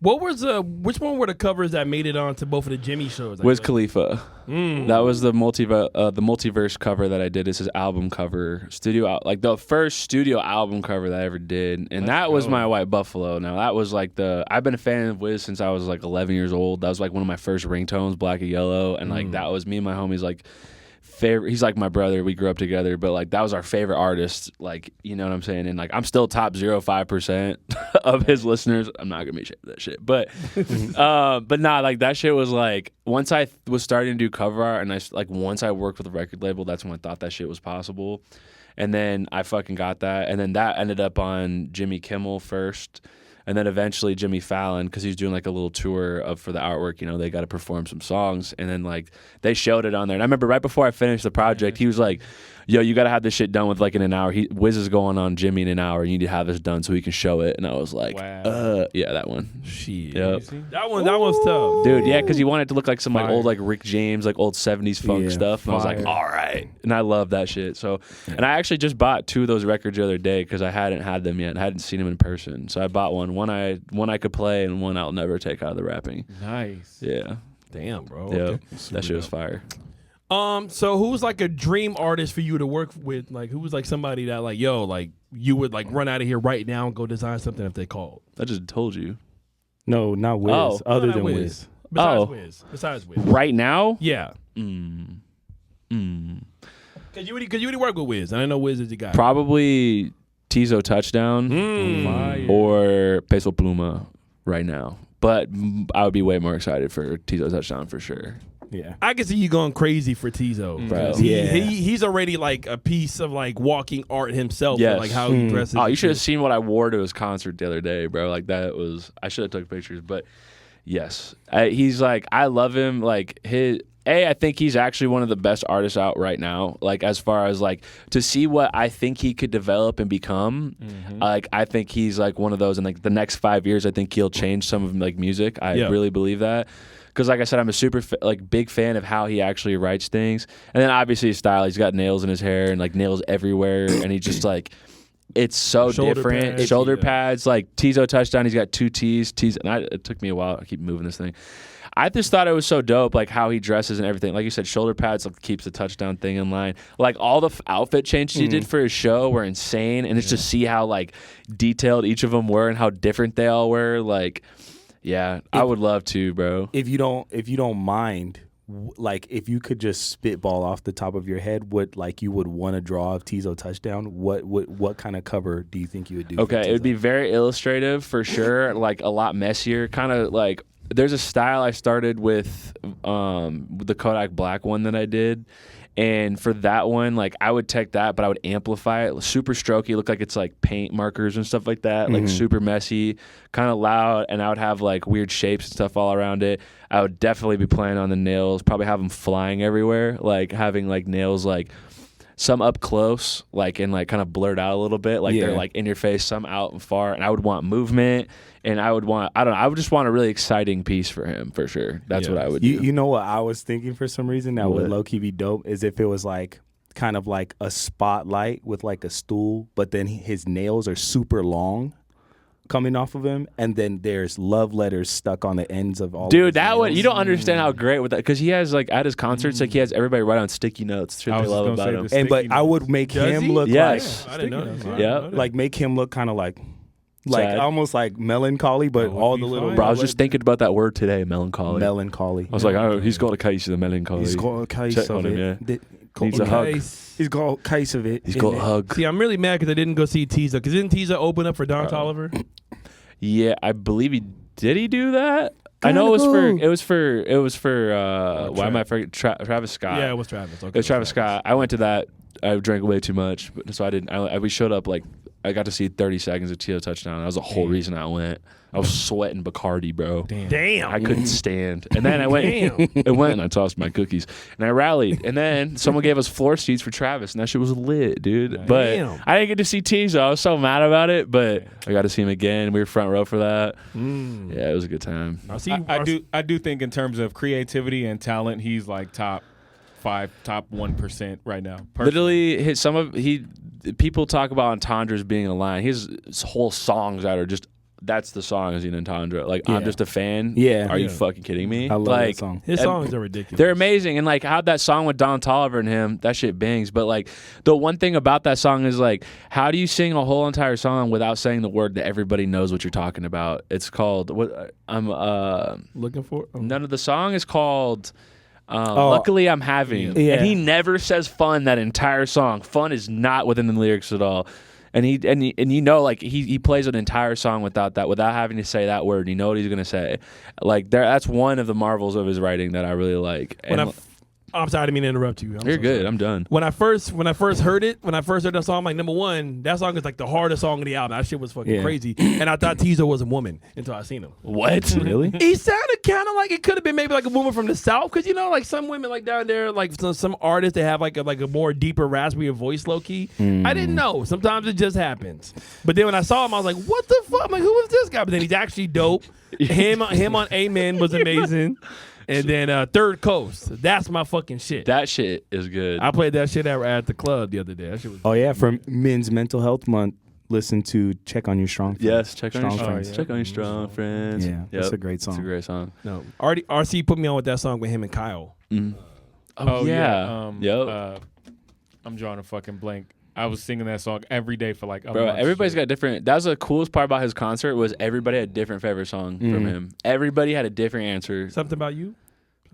What was which one were the covers that made it onto both of the Jimmy shows? Wiz Khalifa. That was the multiverse cover that I did. It's his album cover, the first studio album cover that I ever did, and that was my White Buffalo. Now that was like I've been a fan of Wiz since I was like 11 years old. That was like one of my first ringtones, Black and Yellow, and like that was me and my homies like. He's like my brother. We grew up together, but like that was our favorite artist. Like, you know what I'm saying? And like I'm still top 0.5% of his listeners. I'm not gonna be ashamed of that shit, but like that shit was like once I was starting to do cover art, and once I worked with a record label, that's when I thought that shit was possible. And then I fucking got that, and then that ended up on Jimmy Kimmel first. And then eventually Jimmy Fallon, because he's doing like a little tour for the artwork, you know, they got to perform some songs. And then like they showed it on there. And I remember right before I finished the project, he was like, yo, you got to have this shit done with like in an hour. Wiz is going on Jimmy in an hour. You need to have this done so he can show it. And I was like, yeah, that one. Shit. Yep. That one's tough. Dude, yeah, because he wanted it to look like some like old like Rick James, like old 70s funk stuff. And I was like, all right. And I love that shit. So, and I actually just bought 2 of those records the other day because I hadn't had them yet. I hadn't seen them in person. So I bought one I could play and one I'll never take out of the wrapping. Nice. Yeah. Damn, bro. Yeah, Okay. that shit was fire. So who's like a dream artist for you to work with? Like, who's like somebody that like, yo, like you would like run out of here right now and go design something if they called? I just told you. No, not Wiz. Oh. Other No, not than Wiz. Wiz. Besides Oh. Wiz. Besides Wiz. Right now? Yeah. Cause you already work with Wiz, and I know Wiz is your guy. Probably Tizo Touchdown Mm. or Peso Pluma right now. But I would be way more excited for Tizo Touchdown for sure. Yeah. I can see you going crazy for Tizo. Bro. Yeah. He's already like a piece of like walking art himself. Yes. For, like how he dresses. Oh, you and should have shit. seen what I wore to his concert the other day, bro. Like that was, I should have took pictures, but yes, he's like, I love him. Like I think he's actually one of the best artists out right now. Like as far as like to see what I think he could develop and become. Like I think he's like one of those. In like the next 5 years, I think he'll change some of like music. I really believe that. Because like I said, I'm a super big fan of how he actually writes things. And then obviously his style. He's got nails in his hair and like nails everywhere, and he just like. It's so Shoulder different. pads, Shoulder yeah. pads, like Tizo Touchdown. He's got 2 T's. And it took me a while. I keep moving this thing. I just thought it was so dope, like how he dresses and everything. Like you said, shoulder pads like, keeps the touchdown thing in line. Like all the outfit changes he did for his show were insane, and it's just see how like detailed each of them were and how different they all were. Like, yeah, I would love to, bro. If you don't mind, like if you could just spitball off the top of your head what like you would want to draw of Tizo Touchdown, what kind of cover do you think you would do? Okay, it would be very illustrative for sure, like a lot messier, kind of like there's a style I started with the Kodak black one that I did. And for that one, like I would take that, but I would amplify it. Super strokey, look like it's like paint markers and stuff like that. Like super messy, kind of loud, and I would have like weird shapes and stuff all around it. I would definitely be playing on the nails, probably have them flying everywhere, like having like nails like some up close, like and like kind of blurred out a little bit, like they're like in your face, some out and far. And I would want movement, and I would just want a really exciting piece for him for sure. That's what I would do. You know what I was thinking for some reason that would low key be dope is if it was like kind of like a spotlight with like a stool, but then his nails are super long coming off of him, and then there's love letters stuck on the ends of all. Dude, of his that nails. would you don't understand how great with that, because he has like at his concerts like he has everybody write on sticky notes. Shit I they was love just gonna about say him. the And but I would make Does him he? look Yes. I didn't know that. Yeah. like make him look kind of like Sad. almost like melancholy, but would all be the little fine. Bro, I was just thinking about that word today, melancholy. melancholy. I was like, oh, he's got a case of the melancholy. He's got a case Check of on him, it. yeah. Got Needs a a hug. Nice. He's got a case of it. He's in got a it. hug. See, I'm really mad because I didn't go see Tizo. Because didn't Tizo open up for Don Toliver? Yeah, I believe he did. He do that? I know it was for. Why am I forgetting? Travis Scott. Yeah, it was Travis. Okay, It was Travis Scott. I went to that. I drank way too much, so I didn't. We showed up like I got to see 30 seconds of Tizo Touchdown. That was the whole reason I went. I was sweating Bacardi, bro. Damn. I couldn't stand. And then I went and I tossed my cookies. And I rallied. And then someone gave us floor seats for Travis, and that shit was lit, dude. But Damn. I didn't get to see Tizo. I was so mad about it, but I got to see him again. We were front row for that. Yeah, it was a good time. I do think in terms of creativity and talent, he's like top 1% right now. Literally, people talk about entendres being a line. He has whole songs that are just. That's the song is an entendre. Like I'm just a fan. Yeah. Are you fucking kidding me? I love like, that song. His songs are ridiculous. They're amazing, and like how that song with Don Toliver and him, that shit bangs. But like the one thing about that song is like, how do you sing a whole entire song without saying the word that everybody knows what you're talking about? It's called what I'm looking for. none of the song is called. Luckily, I'm having, Yeah. and he never says "fun" that entire song. Fun is not within the lyrics at all. And you know, like he plays an entire song without having to say that word. You know what he's gonna say. Like that's one of the marvels of his writing that I really like. I'm sorry, I didn't mean to interrupt you. You're good. I'm done. When I first heard that song, I'm like, number one, that song is like the hardest song of the album. That shit was fucking crazy. And I thought Tizo was a woman until I seen him. What? Really? He sounded kind of like it could have been maybe like a woman from the South, because you know, like some women like down there, like some artists, they have like a more deeper, raspier voice, low key. I didn't know. Sometimes it just happens. But then when I saw him, I was like, what the fuck? I'm like, who is this guy? But then he's actually dope. Him on Amen was amazing. And then Third Coast. That's my fucking shit. That shit is good. I played that shit at the club the other day. That shit was Oh yeah, for Men's Mental Health Month listen to Check on Your Strong Friends. Yes, check on your Strong friends. Friends. Check on your strong friends. Yeah, that's a great It's song. a great song. No, already RC put me on with that song with him and Kyle. Oh, yeah. Yep. I'm drawing a fucking blank. I was singing that song every day for like a Bro, month everybody's straight. got different. That was the coolest part about his concert was everybody had a different favorite song from him. Everybody had a different answer. Something about you?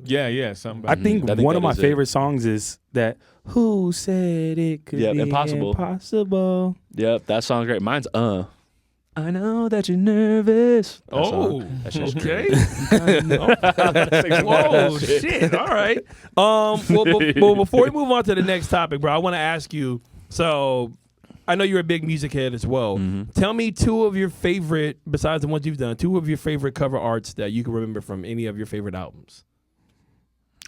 Yeah, something. I think I think one of that my is it. favorite songs is that Who Said It Could Yep, Be Impossible. Impossible. Yep, that song's great. Mine's I know that you're nervous. That Oh, song. That shit's okay. great. Whoa, shit. All right. Well, before we move on to the next topic, bro, I want to ask you. So, I know you're a big music head as well. Tell me two of your favorite, besides the ones you've done, two of your favorite cover arts that you can remember from any of your favorite albums.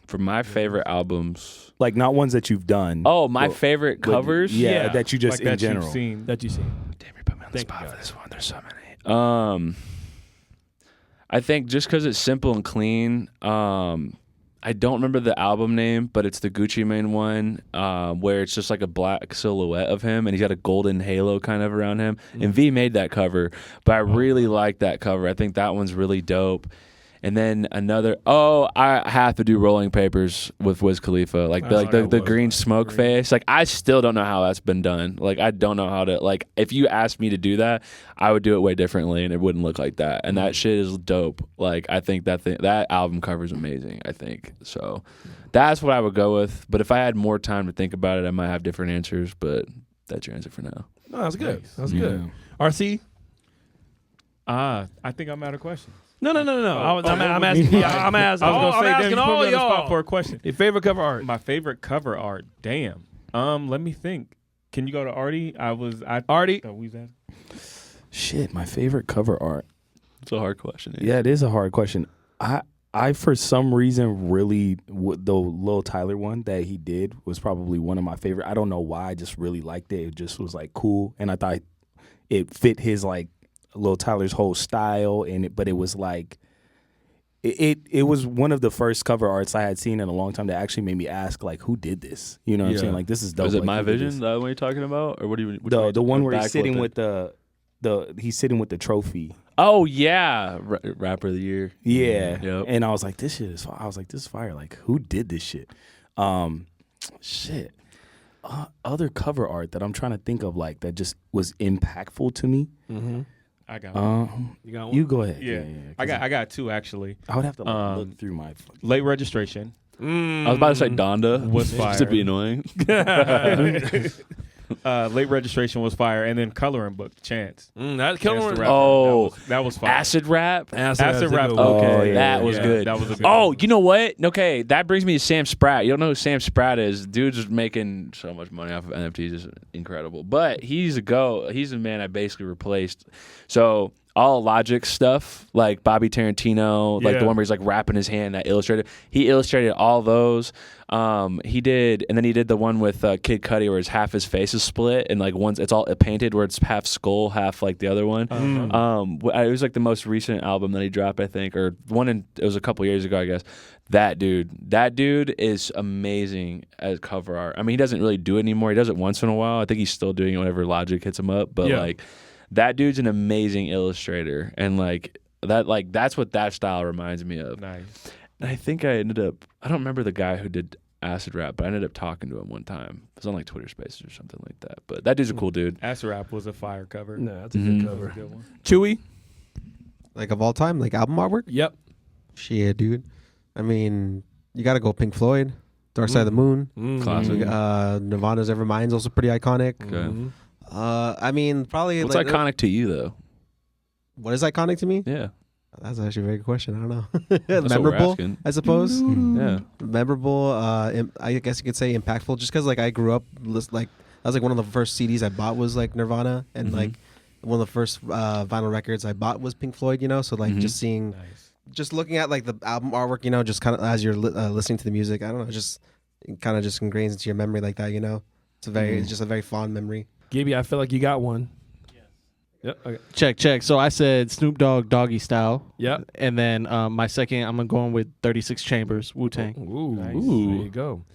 For my favorite albums. Like not ones that you've done. Oh, my but- favorite but covers? Yeah, that you just like in that general. You've seen. That you see. Damn, you put me on the Thank spot you, for guys. this one. There's so many. I think just because it's simple and clean. I don't remember the album name, but it's the Gucci Mane one, where it's just like a black silhouette of him, and he's got a golden halo kind of around him. And V made that cover, but I really like that cover. I think that one's really dope. And then another, I have to do Rolling Papers with Wiz Khalifa, like the green smoke face. Like I still don't know how that's been done. Like I don't know how to, like if you asked me to do that, I would do it way differently and it wouldn't look like that. And that shit is dope. Like I think that album cover is amazing, I think. So that's what I would go with. But if I had more time to think about it, I might have different answers, but that's your answer for now. No, that's good. That's Yeah. good. RC? I think I'm out of questions. No. I'm what asking. we- I'm asking. I was gonna I'm say, damn, asking you put all me on the spot y'all for a question. your favorite cover art. My favorite cover art. Damn. Let me think. Can you go to Artie? Artie? Oh, we that. Shit, my favorite cover art. It's a hard question. Yeah, it is a hard question. I for some reason really the Lil Tyler one that he did was probably one of my favorite. I don't know why. I just really liked it. It just was like cool, and I thought it fit his like Lil Tyler's whole style, but it was like it was one of the first cover arts I had seen in a long time that actually made me ask like, who did this? You know what I'm saying? Like this is dope. Was it Like, My who did Vision? this? That one you're talking about, or what do you? The one where he's sitting with he's sitting with the trophy. Oh yeah, Rapper of the Year. Yeah. Yep. And I was like, this shit is fire. I was like, this is fire. Like, who did this shit? Shit. Other cover art that I'm trying to think of, like, that just was impactful to me. I got one. You got one? You go ahead. Yeah. I got two actually. I would have to look through my. Late Registration I was about to say Donda. was Just fire. to be annoying. Late Registration was fire, and then Coloring Book, Chance. That's Chance Killer. the Rapper. Oh, that was fire. Acid Rap. Acid Rap. Okay, yeah, that yeah, was yeah, good. that was a good Oh, one. you know what? Okay, that brings me to Sam Spratt. You don't know who Sam Spratt is? Dude's making so much money off of NFTs. It's incredible. But he's a man I basically replaced. So all Logic stuff, like Bobby Tarantino, like Yeah. the one where he's like wrapping his hand, that illustrated. He illustrated all those. He did the one with Kid Cudi where it's half his face is split and like it's all painted where it's half skull, half like the other one. It was like the most recent album that he dropped, I think, or it was a couple years ago, I guess. That dude is amazing as cover art. I mean, he doesn't really do it anymore. He does it once in a while. I think he's still doing it whenever Logic hits him up, but like that dude's an amazing illustrator, and that's what that style reminds me of. Nice. And I think I don't remember the guy who did Acid Rap, but I ended up talking to him one time. It was on like Twitter Spaces or something like that. But that dude's a cool dude. Acid Rap was a fire cover. No, that's a good That was cover. a good one. Chewy? Like of all time, like album artwork? Yep. Shit, dude. I mean, you gotta go Pink Floyd, Dark Side of the Moon. Classic. Nirvana's Evermind's also pretty iconic. Okay. I mean, probably What's like, iconic to you though? What is iconic to me? Yeah. That's actually a very good question. I don't know. That's what we're Memorable, asking. I suppose. Yeah. Memorable. I guess you could say impactful, just because like I grew up like that was like one of the first CDs I bought was like Nirvana, and like one of the first vinyl records I bought was Pink Floyd. You know, so like just seeing, just looking at like the album artwork, you know, just kind of as you're listening to the music, I don't know, just kind of just ingrains into your memory like that. You know, it's just a very fond memory. Gibby, I feel like you got one. Yep. Okay. Check. So I said Snoop Dogg, Doggy Style. Yep. And then my second, I'm going with 36 Chambers, Wu-Tang. Ooh. Nice. Ooh. There you go.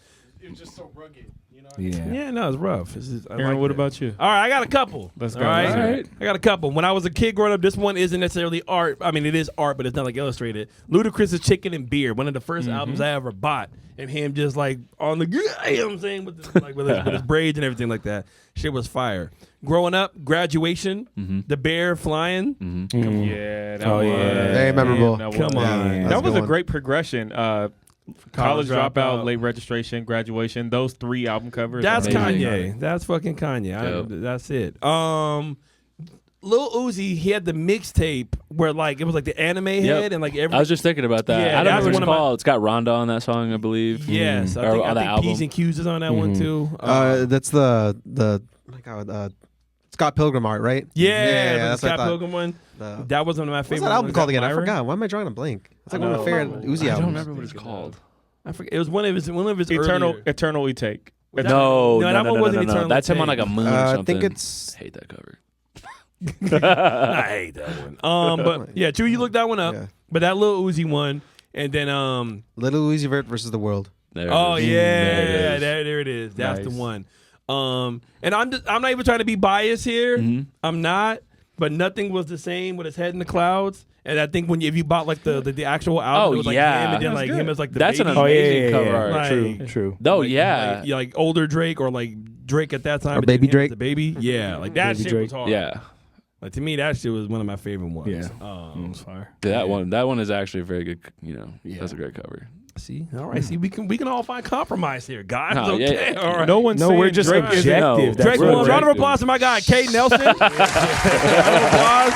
It was just so rugged. Yeah, no, it's rough. Aaron, what about you? All right, I got a couple. Let's go. All right? All right. I got a couple. When I was a kid growing up, this one isn't necessarily art. I mean, it is art, but it's not like illustrated. Ludacris's Chicken and Beer, one of the first albums I ever bought, and him just like on the, you know what I'm saying, with his braids and everything like that. Shit was fire. Growing up, Graduation, the bear flying. Yeah. That was, Very memorable. That Come was- on. Yeah, That was a one. great progression. College dropout, late registration, graduation. Those 3 album covers. That's Amazing. Kanye. That's fucking Kanye. Dope. That's it. Lil Uzi, he had the mixtape where like it was like the anime head and like every. I was just thinking about that. Yeah, I don't that's know what one it's of my- called. It's got Rhonda on that song, I believe. Yes, Or I on that think album. P's and Q's is on that one too. That's the oh my God, Scott Pilgrim art, right? yeah, that's the what I Scott thought. Pilgrim one. The- That was one of my What's favorite. that album ones. called again? I Myra? forgot. Why am I drawing a blank? It's like one of my favorite Uzi I don't albums. remember what it's called. I forget. It was one of his Eternal earlier. We Take. Was that- No, that one wasn't Eternal That's him on Take. like a moon or I something. think it's. I hate that cover. I hate that one. But yeah, Chew, you look that one up. Yeah. But that Lil Uzi one, and then Little Uzi Vert versus the World. There it oh is. yeah, There it is. there it is. That's the Nice. one. And I'm not even trying to be biased here. Mhm. I'm not. But Nothing Was the Same with his head in the clouds. And I think if you bought like the actual album, Oh, it was like yeah. him and then That's like good. him as like the That's baby. an amazing cover yeah. art. Like- True. Oh, Like- yeah. like older Drake or like Drake at that time. Or but Baby then him as Drake. the baby. Yeah, like that Baby shit Drake. was hard. Yeah. Like to me, that shit was one of my favorite ones. Yeah. Um, Fire. That one is actually a very good, that's a great cover. see, all right, see, we can all find compromise here, guys. No, yeah, Okay, yeah. all right. No one's No, saying we're just Drake isn't- objective. That's Drake what won. we're Round of doing. applause to my guy, Cade Nelson. Round of applause.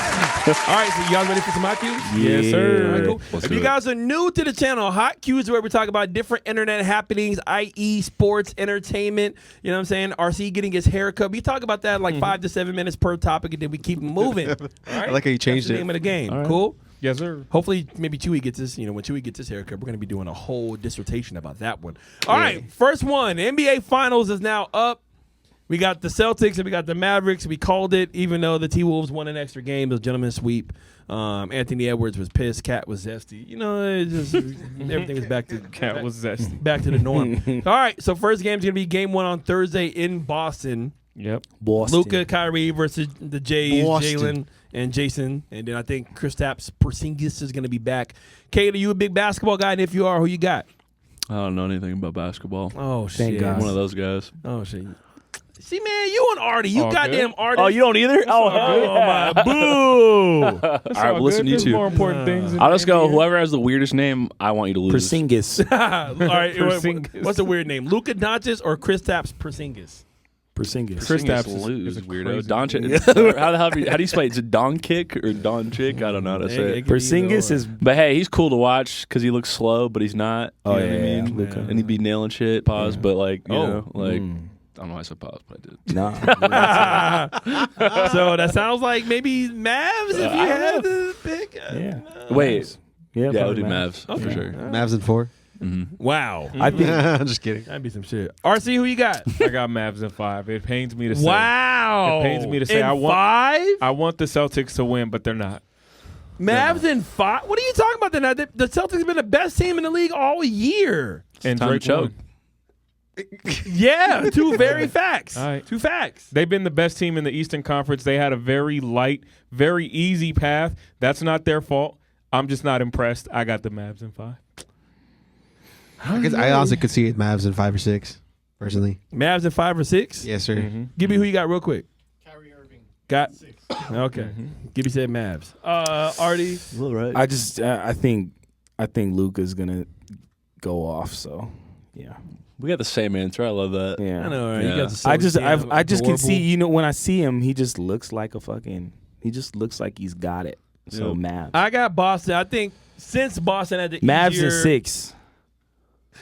All right, so you guys ready for some hot cues? Yes, sir. All right, cool. Let's If do you it. guys are new to the channel, Hot Cues is where we talk about different internet happenings, i.e. sports, entertainment. You know what I'm saying? RC getting his haircut. We talk about that in like 5 to 7 minutes per topic, and then we keep moving. All right? I like how you changed That's the it. name of the game. All right. Cool? Yes, sir. Hopefully, maybe Chewy gets this. When Chewy gets his haircut, we're going to be doing a whole dissertation about that one. All right, first one. NBA Finals is now up. We got the Celtics and we got the Mavericks. We called it, even though the T-Wolves won an extra game. It was a gentleman's sweep. Anthony Edwards was pissed. Cat was zesty. It just everything was back to Cat was zesty. back to the norm. All right, so first game's going to be game 1 on Thursday in Boston. Yep. Boston. Luka, Kyrie versus the Jays, Boston. Jalen and Jason. And then I think Kristaps Porzingis is going to be back. Cade, are you a big basketball guy? And if you are, who you got? I don't know anything about basketball. Oh, Thank shit. God. One of those guys. Oh, shit. See, man, you and Artie. You All goddamn good. Artie. Oh, you don't either? Oh, hell yeah. my boo. All right, we'll listen to you There's more two. important things. in I'll just go. NBA. Whoever has the weirdest name, I want you to lose. Porzingis. All right, Porzingis. what's the weird name? Luka Doncic or Kristaps Porzingis? Porzingis. Kristaps Porzingis is lose, a weirdo. crazy Doncic. How the hell? How do you spell it? Is it Don Kick or Don Chick? I don't know how to say it. Porzingis is. But hey, he's cool to watch because he looks slow, but he's not. You know what I yeah, mean? Luka. And he'd be nailing shit. Pause. But like, you know, like I don't know why I said pause, but I did. Nah. So that sounds like maybe Mavs if you had to pick. Yeah. Wait. Yeah, Yeah, we'll do probably Mavs for sure. Mavs in 4. Wow. I think I'm just kidding. That'd be some shit. RC, who you got? I got Mavs in 5. It pains me to say. Wow. It pains me to say In I want- 5? I want the Celtics to win, but they're not. Mavs in 5? What are you talking about then? The Celtics have been the best team in the league all year. And time to Drake choke. won. Yeah, two very facts. All right. Two facts. They've been the best team in the Eastern Conference. They had a very light, very easy path. That's not their fault. I'm just not impressed. I got the Mavs in 5. I honestly could see it Mavs in 5 or 6, personally. Mavs in 5 or 6? Yes, sir. Mm-hmm. Give me who you got real quick. Kyrie Irving. Got 6. Okay. Gibby said Mavs. Artie. All right. I just I think Luka's gonna go off. So yeah, We got the same answer. I love that. yeah. I know, right? Yeah. You guys are I so just damn I just can adorable. see when I see him, he just looks like a fucking. He just looks like he's got it. So Mavs. I got Boston. I think since Boston had the Mavs easier, in 6.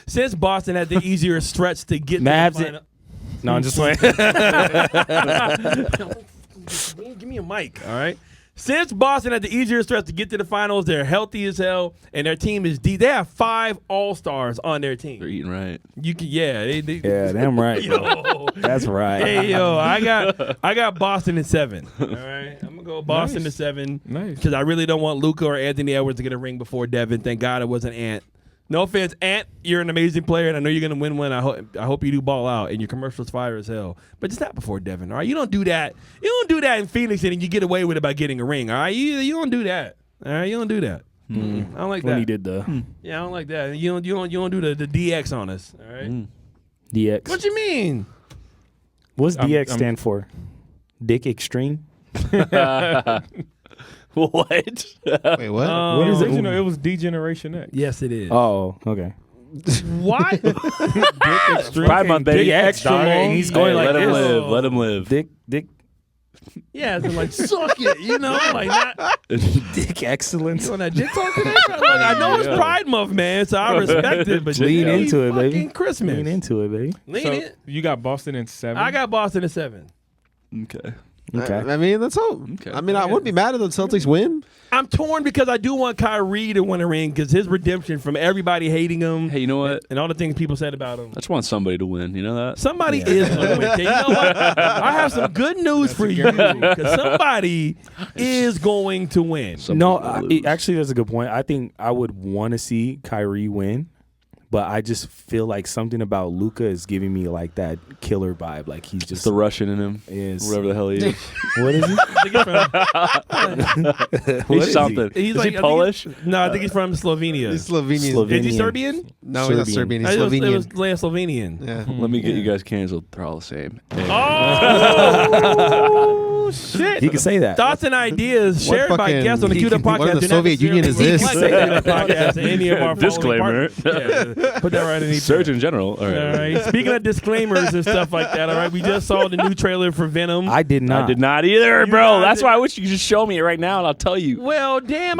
Since Boston had the easier stretch to get Mavs to the in- final. No, I'm just playing. Give me a mic, all right? Since Boston had the easier stretch to get to the finals, they're healthy as hell, and their team is deep. They have 5 All-Stars on their They're team. eating right. You can, they Yeah, damn right. Yo, That's right. hey yo, I got Boston in 7. All right, I'm gonna go Boston Nice. to 7 Nice. because I really don't want Luka or Anthony Edwards to get a ring before Devin. Thank God it wasn't Ant. No offense, Ant. You're an amazing player, and I know you're gonna win one. I hope you do ball out, and your commercial's fire as hell. But just not before Devin. All right, you don't do that. You don't do that in Phoenix, and you get away with it by getting a ring. All right, you don't do that. All right, you don't do that. I don't like that. When he did the Yeah, I don't like that. You don't do the DX on us. All right. DX. What you mean? What's DX stand for? Dick Extreme? What? Wait, what? What is it? Original, it was D-Generation X. Yes, it is. Oh, okay. What? Pride Month, baby. extra Dog, long. and he's going Hey, like let him this. live. Let him live. Dick Yeah, it's like suck it. You know, like not Dick excellence. doing that dick talk today. Look, I know it's Pride Month, man, so I respect it. But Lean into it, baby. fucking Christmas. Lean into it, baby. Lean So it. you got Boston in 7. I got Boston at 7. Okay. Okay. I mean, that's all. Okay. I mean, I wouldn't be mad if the Celtics win. I'm torn because I do want Kyrie to win a ring because his redemption from everybody hating him. Hey, you know what? And all the things people said about him. I just want somebody to win. You know that? Somebody is going to win. You know what? I have some good news for you because somebody is going to win. No, Somebody will lose. actually, that's a good point. I think I would want to see Kyrie win, but I just feel like something about Luka is giving me like that killer vibe. Like he's It's just the Russian in him. is. Whatever the hell he is. What is he? What He's is something. He's Is like, he Polish? No, I think he's from Slovenia. He's Slovenian. Slovenian. Is he Serbian? No, he's not Serbian. He's It was Slovenian. Slovenian. Yeah. Let me get you guys canceled. They're all the same. Hey. Oh, shit. He can say that. Thoughts and ideas shared by fucking- guests on the Queued Up podcast. what in the do not Soviet Union is necessarily this? reflect the Queued Up podcast and any of our following Disclaimer. partners. Yeah, put that right underneath. Surgeon General. All right. All right. Speaking of disclaimers and stuff like that, all right, we just saw the new trailer for Venom. I did not. I did not either, bro. not That's did- why I wish you could just show me it right now, and I'll tell you. Well, damn,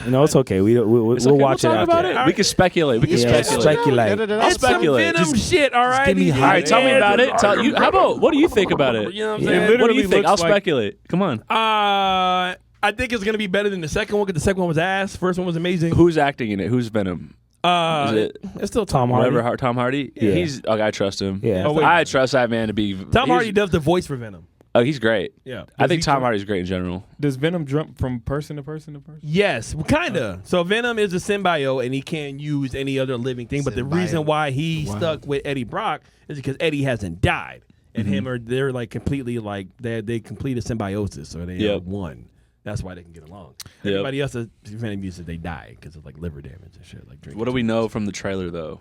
No, it's okay. We'll It's okay. watch We'll it talk after. about it. We can speculate. We can Yeah, speculate. speculate. I'll it's some speculate. Venom shit, all right? give me These- hype. All right, tell me about it. Tell you. How about what do you think about it? You know what I'm It saying? What do literally you think? looks I'll like- speculate. Come on. I think it's gonna be better than the second one because the second one was ass. First one was amazing. Who's acting in it? Who's Venom? Is it It's still Tom Hardy? whatever? Tom Hardy. Yeah. He's. Okay, I trust him. Yeah. Oh, wait. I trust that man to be. Tom Hardy does the voice for Venom. Oh, he's great. Yeah. I think he Tom jump- Hardy's great in general. Does Venom jump from person to person to person? Yes, kinda. So Venom is a symbiote, and he can't use any other living thing. But the reason why he stuck with Eddie Brock is because Eddie hasn't died, and they're like completely like they complete a symbiosis, so they are Yep. one. That's why they can get along. Yep. Everybody else is Venom uses they die because of like liver damage and shit. Like drinking What do we too know much. from the trailer though?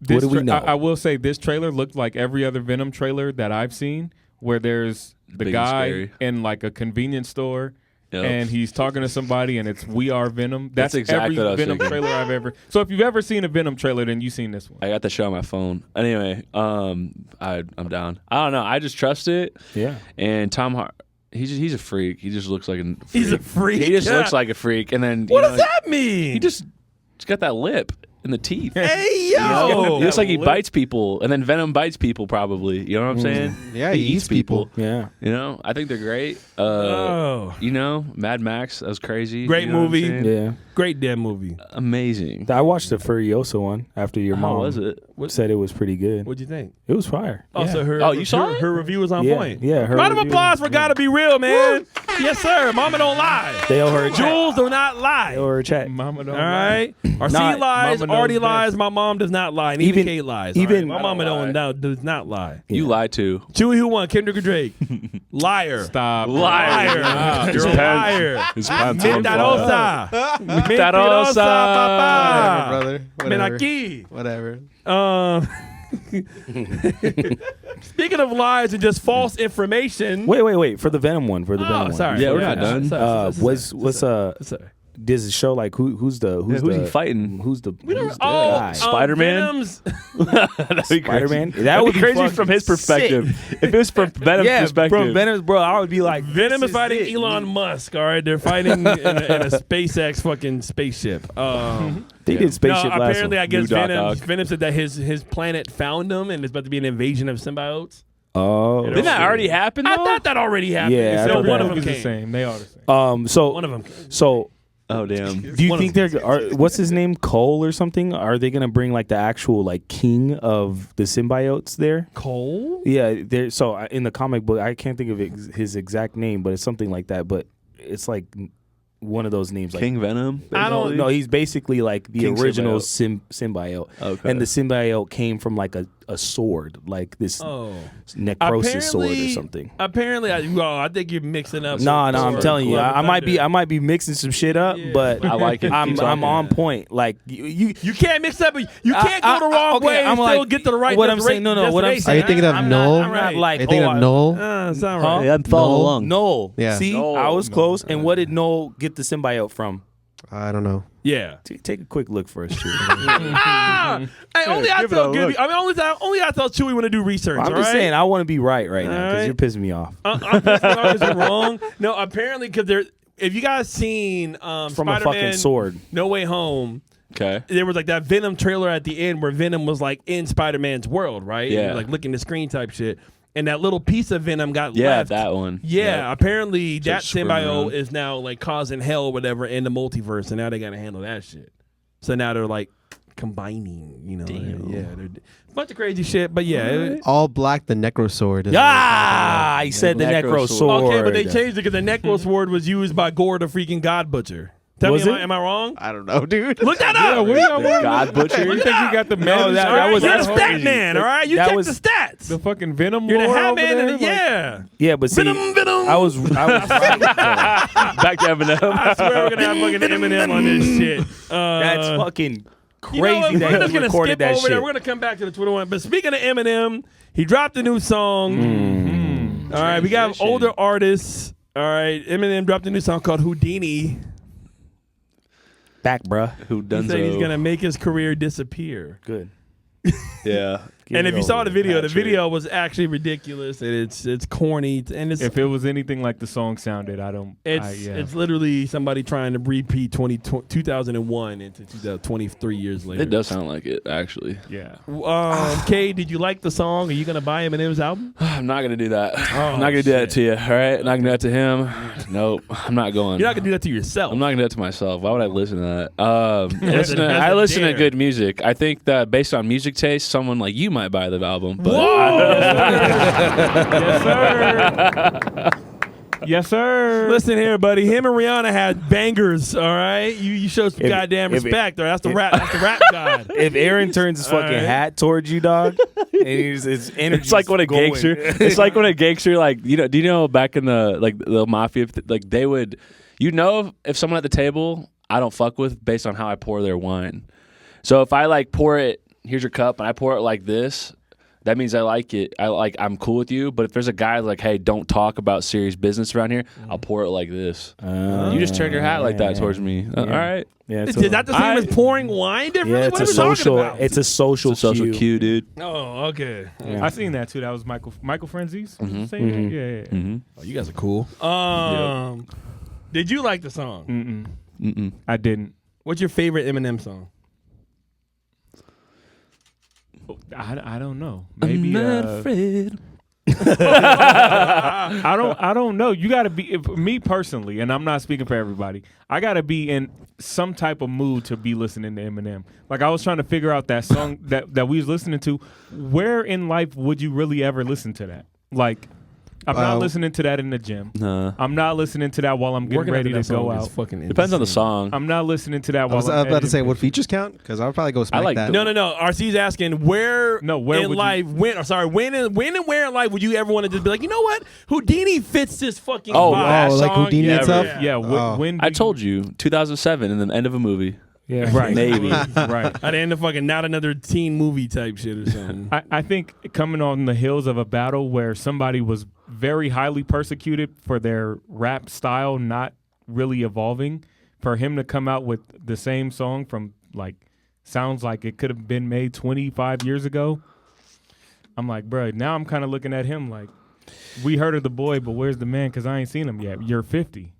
What do we know? I will say this trailer looked like every other Venom trailer that I've seen, where there's the Big and guy scary. in like a convenience store. Yep. And he's talking to somebody, and it's "We Are Venom." That's exactly every what I was Venom thinking. trailer I've ever. So if you've ever seen a Venom trailer, then you've seen this one. I got the show on my phone. Anyway, I'm down. I don't know. I just trust it. Yeah. And Tom Hardy, he's a freak. He just looks like a freak. He's a freak. He just Yeah. looks like a freak. And then What you does know, that mean? He just got that lip and the teeth. Hey You know? yo! He looks like he Lip. bites people, and then Venom bites people. Probably, you know what I'm saying? Yeah, he eats people. Yeah. You know, I think they're great. Oh, You know, Mad Max, that was crazy. Great You know what I'm movie. saying? Yeah. great damn movie. Amazing. I watched the Furiosa one after your How mom was it? said it was pretty good. What'd you think? It was fire. Oh, yeah. so her. Oh, you saw her, it? her review was on yeah. point. Yeah. Her Round of review- applause for Gotta Be Real, man. Yes, sir. Mama don't lie. They owe her a check. Jules do not lie. They owe her a check. Mama don't All right. Arcee Not- lies. Mama knows Artie best. lies. My mom does not lie. And even Even- Kate lies. even- all right? My mama does not lie. You lied to. Chewy who won? Kendrick or Drake? Liar. Stop. Liar. Stop. You're a liar. His pants on fire. Mentirosa. Mentirosa. papá. Brother. Ven Whatever. aquí. Whatever. Speaking of lies and just false information. Wait. For the Venom one. For the Venom one. sorry. Yeah, we're not done. Does it show like who's Who's he fighting? Who's the Oh, guy? Spider-Man? Venom's- That'd be Spider-Man? crazy. That would be crazy fucking from his perspective. If it was from Venom's Yeah, perspective. from Venom's, bro, I would be like, Venom this is fighting it. Elon Musk. All right, they're fighting in a SpaceX fucking spaceship. They did spaceship no, last apparently, one. I guess New Doc Venom. Ock. Venom said that his planet found them, and it's about to be an invasion of symbiotes. Oh, Didn't that already happen, though? I thought that already happened. Yeah, I so thought one that- of them Everybody's the came. same. They all the same. So One of them. so Oh, damn. do you One of think they're what's his name, Cole or something? Are they gonna bring like the actual like king of the symbiotes there? Cole? Yeah, there. So in the comic book, I can't think of his exact name, but it's something like that. But it's like one of those names. Like, King Venom. I don't- No, he's basically like the King original symbiote. symbiote. Okay. And the symbiote came from like a sword, like this Oh. necrosis sword or something. Apparently, I think you're mixing up. No, I'm telling you, I might Thunder. be miixing some shit up, Yeah. but I like it. I'm Keep talking. on point. Like you You can't mix up. You can't go the wrong okay, way and I'm still like- get to the right. what I'm saying- no, what I'm Are saying- you thinking of I'm Noel? not- I'm not like, Are you thinking oh, of Noel? It's not Huh? right. Yeah, I'm following Noel? along. Noel. Yeah. See, Noel. I was close. And what did Noel get the symbiote from? I don't know. Yeah. Take a quick look for us, too. Hey, only I give it tell a Gibby. look. I mean, only I tell Chewy when to do research. I'm all just right? saying, I want to be right now All because right. you're pissing me off. I'm pissing off 'cause you're wrong. No, apparently because there. If you guys seen From Spider-Man, a fucking sword. No Way Home. Okay. There was like that Venom trailer at the end where Venom was like in Spider-Man's world, right? Yeah. And, like licking the screen type shit. And that little piece of Venom got Yeah, left. that one. Yeah, Yep. apparently Just that screwing symbiote around. is now like causing hell or whatever in the multiverse, and now they gotta handle that shit. So now they're like combining, you know. Damn. Yeah, they're a bunch of crazy shit, but yeah. All black, the necro sword. is- Ah, he said the Necro necro sword. sword. Okay, but they changed it because the necro sword was used by Gore the freaking God Butcher. Tell Was me, it? am I wrong? I don't know, dude. Look that Yeah, up. where y'all The want God Butcher. You think you got the No, man? that All right, was- you're the that's stat crazy. man, all right? You That check was- the stats. the fucking Venom You're the lore hat over man, there? and yeah. Yeah, but see, Venom. I was right. Back to Eminem. I swear we're gonna have fucking Eminem on this shit. That's fucking You know what? crazy We're that just he gonna recorded skip that over shit. there. We're gonna come back to the Twitter one. But speaking of Eminem, he dropped a new song. All right, we got Transition. older artists. All right, Eminem dropped a new song called Houdini. Back, bruh. Who He done said he's gonna make his career disappear. Good. Yeah. Get And it if you over saw the with. video, the Patrick. video was actually ridiculous, and it's corny, and If it was anything like the song sounded, I don't. It's yeah. it's literally somebody trying to repeat 2001 into 2023 years later. It does sound like it, actually. yeah. Cade, did you like the song? Are you gonna buy Eminem's album? I'm not gonna do that. I'm not gonna do that to you. All right, not gonna do that to him. Nope, I'm not going. You're not gonna do that to yourself. I'm not gonna do that to myself. Why would I listen to that? That's I a listen to dare. good music. I think that based on music taste, someone like you might buy the album. But Yes, sir. Yes, sir. Listen here, buddy. Him and Rihanna had bangers. All right, you show some If- goddamn if it- respect. That's the rap. That's the rap god. If Aaron turns his fucking right. hat towards you, dog, and his energy, it's like when a gangster. It's like when a gangster, like do you know back in the mafia, like they would, if someone at the table I don't fuck with based on how I pour their wine. So if I like pour it, here's your cup, and I pour it like this. That means I like it. I'm cool with you. But if there's a guy like, hey, don't talk about serious business around here, I'll pour it like this. You just turn your hat like that towards me. All right. Yeah, Is that the same as pouring wine differently? yeah, What it's are a we talking social. about? It's a social. It's a social cue, dude. Oh, okay. I seen that too. That was Michael Frenzies. Mm-hmm. Saying that? Yeah. Oh, you guys are cool. Did you like the song? I didn't. What's your favorite Eminem song? I don't know. Maybe afraid. I don't know. You got to be me personally, and I'm not speaking for everybody. I got to be in some type of mood to be listening to Eminem. Like I was trying to figure out that song that we was listening to. Where in life would you really ever listen to that? Like I'm not listening to that in the gym. Nah. I'm not listening to that while I'm getting ready to go out. Depends on the song. I'm not listening to that I while was I'm about to say, editing what features count? Because I'll probably go smack like that. the- No. RC's asking where where in would you- life, when and where in life would you ever want to just be like, you know what? Houdini fits this fucking Oh, vibe. oh, like song. Houdini Yeah, itself? yeah. Yeah, Oh. when I told you, 2007, in the end of a movie. Yeah, right. Maybe. right. At the end of fucking not another teen movie type shit or something. I think coming on the heels of a battle where somebody was very highly persecuted for their rap style not really evolving, for him to come out with the same song from sounds like it could have been made 25 years ago. I'm like, bro, now I'm kind of looking at him like, we heard of the boy, but where's the man? Because I ain't seen him yet. You're 50.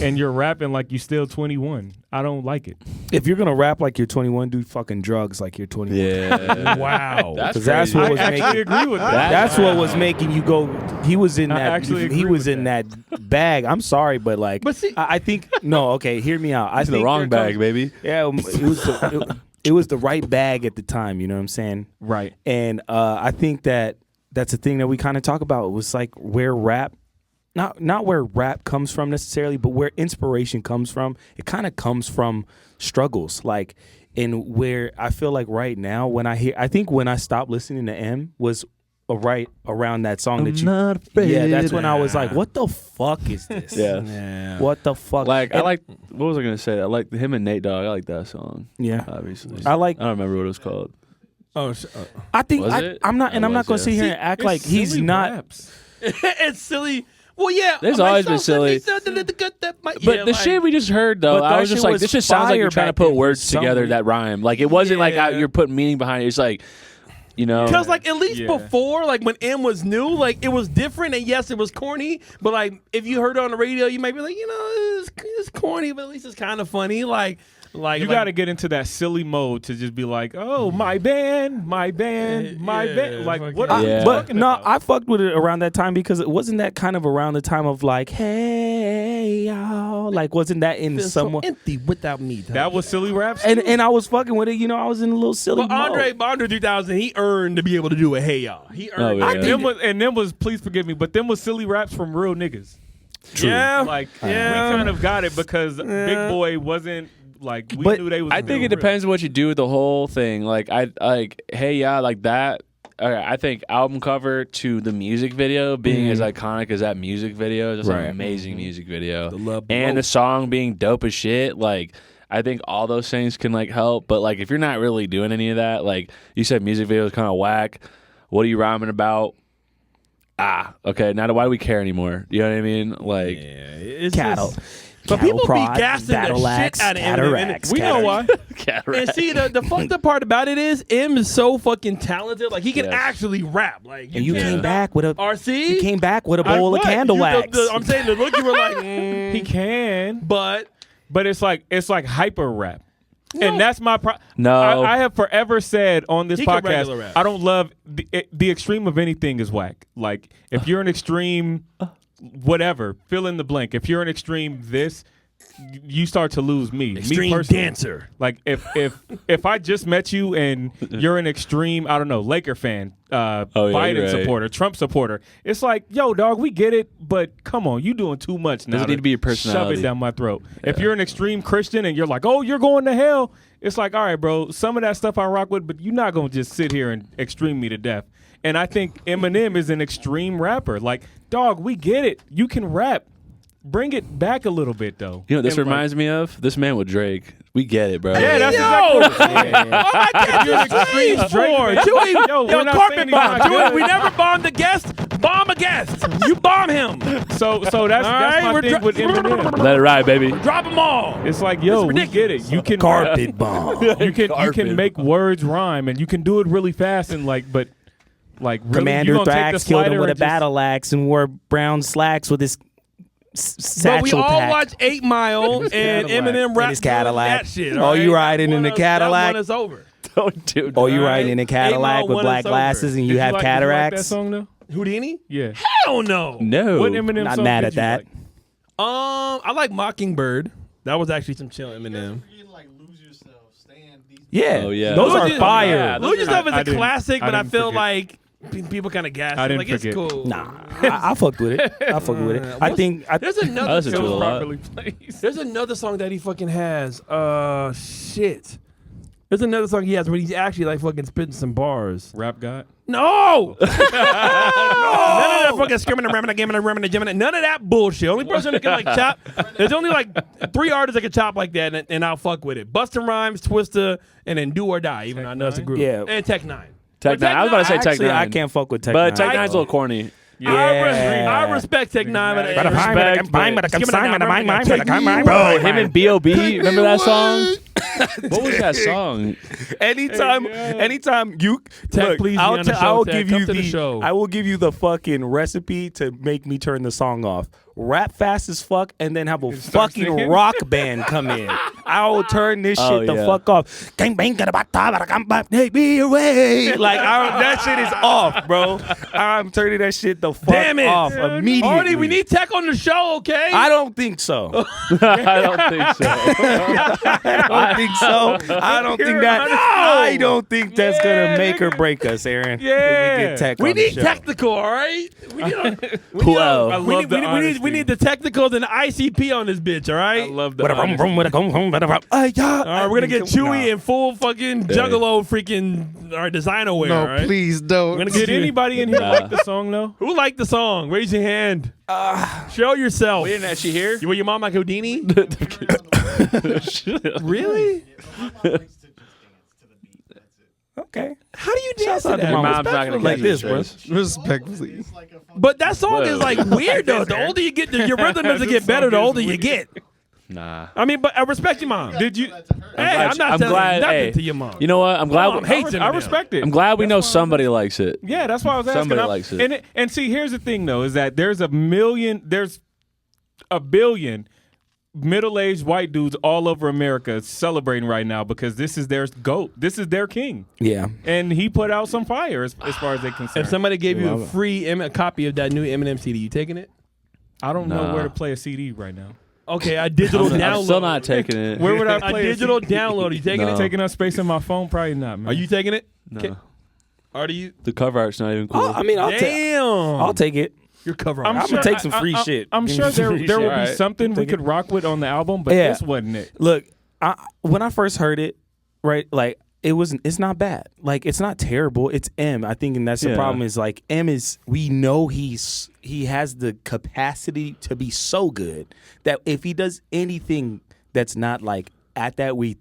And you're rapping like you're still 21. I don't like it. If you're gonna rap like you're 21, do fucking drugs like you're 21. Yeah. Wow. That's 'Cause that's crazy. what I was actually making. agree with that. That's what was making you go. He was in I that. actually He agree was with in that bag. I'm sorry, but But see- I think no. Okay, hear me out. I It's think the wrong there bag, comes- baby. Yeah, it was the right bag at the time. You know what I'm saying? Right. And I think that's a thing that we kind of talk about. It was like where rap not where rap comes from necessarily, but where inspiration comes from. It kind of comes from struggles, like, and where I feel like right now when I think when I stopped listening to M was right around that song that you. Not afraid. Yeah, that's when I was like, what the fuck is this? Yeah. What the fuck? Like, I like, what was I going to say? I like him and Nate Dogg. I like that song. Yeah. Obviously. I like. I don't remember what it was called. I think Was it? I'm not, and It I'm not was, going to yeah. sit here and act like he's silly not. raps. It's silly. Well, yeah. There's always been silly. But But the shit we just heard, though, But I that was just shit like, was this just sounds like you're fire trying to back put then for words some together reason. that rhyme. Like, it wasn't like Yeah. you're putting meaning behind it. It's like, you know. Because, like, at least Yeah. before, like, when M was new, like, it was different. And yes, it was corny. But, like, if you heard it on the radio, you might be like, it's corny, but at least it's kind of funny. Like You got to get into that silly mode to just be like, oh, my band, my band, my Yeah, band. Like, fucking- what are you Yeah. But talking no, about? I fucked with it around that time because it wasn't that kind of around the time of like, hey y'all, like wasn't that in Feels someone? so empty without me. That was silly raps. And I was fucking with it. I was in a little silly But mode. Andre 3000, he earned to be able to do it. Hey y'all, he earned. Oh, I yeah. think and them was, please forgive me, but them was silly raps from real niggas. Yeah, Like, Yeah. we kind of got it because Big Boy wasn't, like, we But knew they was I think real. it depends on what you do with the whole thing. Like, hey, yeah, like that. I think album cover to the music video being as iconic as that music video is just Right. an amazing music video. The love and below. the song being dope as shit. Like, I think all those things can like help. But like, if you're not really doing any of that, like you said, music video is kind of whack. What are you rhyming about? Okay. Now, why do we care anymore? You know what I mean? Like, it's Cattle. just- But people be prod, gassing the battle shit axe, out of Eminem. cataracts, We know why. cataract. And see, the fucked up part about it is M is so fucking talented. Like, he can Yes. actually rap. Like, And you can't came stop- back with a RC. you came back with a bowl of what? candle You- wax. I'm saying the look you were like, He can, but but it's like hyper rap. And that's my problem. No. I have forever said on this He can regular podcast, rap. I don't love the extreme of anything is whack. Like, if you're an extreme, whatever, fill in the blank. If you're an extreme this, you start to lose me. extreme me personally. dancer. Like, if I just met you and you're an extreme, I don't know, Laker fan, Biden you're right. supporter, Trump supporter, it's like, yo, dog, we get it, but come on, you doing too much now. Doesn't need to be your Shove personality. it down my throat. If you're an extreme Christian and you're like, oh, you're going to hell, it's like, all right, bro, some of that stuff I rock with, but you're not going to just sit here and extreme me to death. And I think Eminem is an extreme rapper. Like, dog, we get it. You can rap. Bring it back a little bit, though. You know what this And, like, reminds me of? This man with Drake. We get it, bro. Yeah, that's exactly what I'm saying. You're an extreme Drake fan. Chewy, Yo, we're not carpet saying he's bomb. not Chewy, good. we never bombed a guest. Bomb a guest. You bomb him. So that's right, my we're thing with Eminem. Let it ride, baby. Drop them all. It's like, yo, It's we get it. You can Carpet bomb. you can Carpet. make words rhyme, and you can do it really fast and like, but like really, Commander you gonna take the Thrax killed him slider with a and just- battle axe and wore brown slacks with his satchel But we all pack. watched 8 Mile and Cadillac. Eminem In rap his Cadillac. that shit. Oh, all you right? riding That in the one is- Cadillac? That one is over. Don't do Oh, you All riding right. in a 8 Cadillac Mile with one black is over. glasses and Did you have like, did you like that cataracts? song though? Houdini? Yeah. Hell no. No. What Eminem Not song mad did at you that. like? I like Mockingbird. That was actually some chill Eminem. Yeah. Oh, yeah. Those Lose are Your- fire. Yeah, Lose Yourself is I a didn't- classic, I but I didn't feel forget. like people kind of gas I it. didn't Like, it's forget. cool. Nah, I fucked with it. I fucked with it. I think There's I another listen to it a song. lot. Properly placed. There's another song that he fucking has. Shit. There's another song he has where he's actually like fucking spitting some bars. Rap God. No! No! None of that fucking screaming and ramming and gaming and ramming and jamming. None of that bullshit. Only person that can like chop. There's only like 3 artists that can chop like that, and I'll fuck with it. Busta Rhymes, Twista, and then Do or Die. Even though I know it's a group. Yeah. And Tech Nine. Tech But Nine. I was about to say Tech actually, Nine. I can't fuck with Tech But Nine. Tech Nine's a little corny. I respect Tech Nine, but Bro, him and B.O.B. Remember that song? What was that song? Anytime you Tech, look, please be I'll on the t- show, I will Tech. give Come you to the the show. I will give you the fucking recipe to make me turn the song off. rap fast as fuck, and then have a start fucking singing? rock band come in. I will turn this Oh, shit the yeah. fuck off. Take me away. Like that shit is off, bro. I'm turning that shit the fuck Damn it. off immediately. Artie, we need tech on the show, okay? I don't think so. I don't think so. I don't think so. I don't think that. I don't think that's gonna make or break us, Aaron. If we get tech We on the need show. technical, all right? We need Who else? I we love need, the we need, honesty. we need the technicals and the ICP on this bitch, all right? I love the With a rum, honesty. rum, with a gum, gum, with a rum. All right, we're gonna get Chewy Nah. in full fucking juggalo freaking our designer wear, all right? please don't. We're gonna Did get you. anybody in here Nah. like the song though? Who liked the song? Raise your hand. Show yourself. We didn't actually hear. You were your mom like Houdini? Really? Okay. How do you dance to out to that? my Mom's not gonna Like catch this, it, bro. Chris. Respectfully. But that song is Whoa. like weird though. The older you get, your rhythm doesn't get better the older you get. Nah. I mean, but I respect your mom. Did you? Hey, I'm not I'm telling glad. nothing Hey, to your mom. you know what? I'm glad. Mom hates him. I respect it. I'm glad we know somebody likes it. Yeah, that's why I was asking. Somebody likes it. And see, here's the thing though, is that there's a billion middle-aged white dudes all over America celebrating right now because this is their GOAT. This is their king. Yeah. And he put out some fire as far as they're concerned. If somebody gave you a free a copy of that new Eminem CD, you taking it? I don't know Nah. where to play a CD right now. Okay, a digital download. I'm still not taking it. Where would I a play digital CD? download? Are you taking No. it? Taking up space in my phone? Probably not, man. Are you taking it? No. Are you? The cover art's not even cool. Oh, I mean, I'll Damn. take it. Your cover I'm art. I'm sure- gonna take some free I- shit. I'm Give sure me some there free will shit. be Alright. something we Take could it. rock with on the album, but Yeah. this wasn't it. Look, when I first heard it, right, like it's not bad. Like it's not terrible. It's M. I think, and that's the Yeah. problem. Is like M is. We know he has the capacity to be so good that if he does anything that's not like at that, we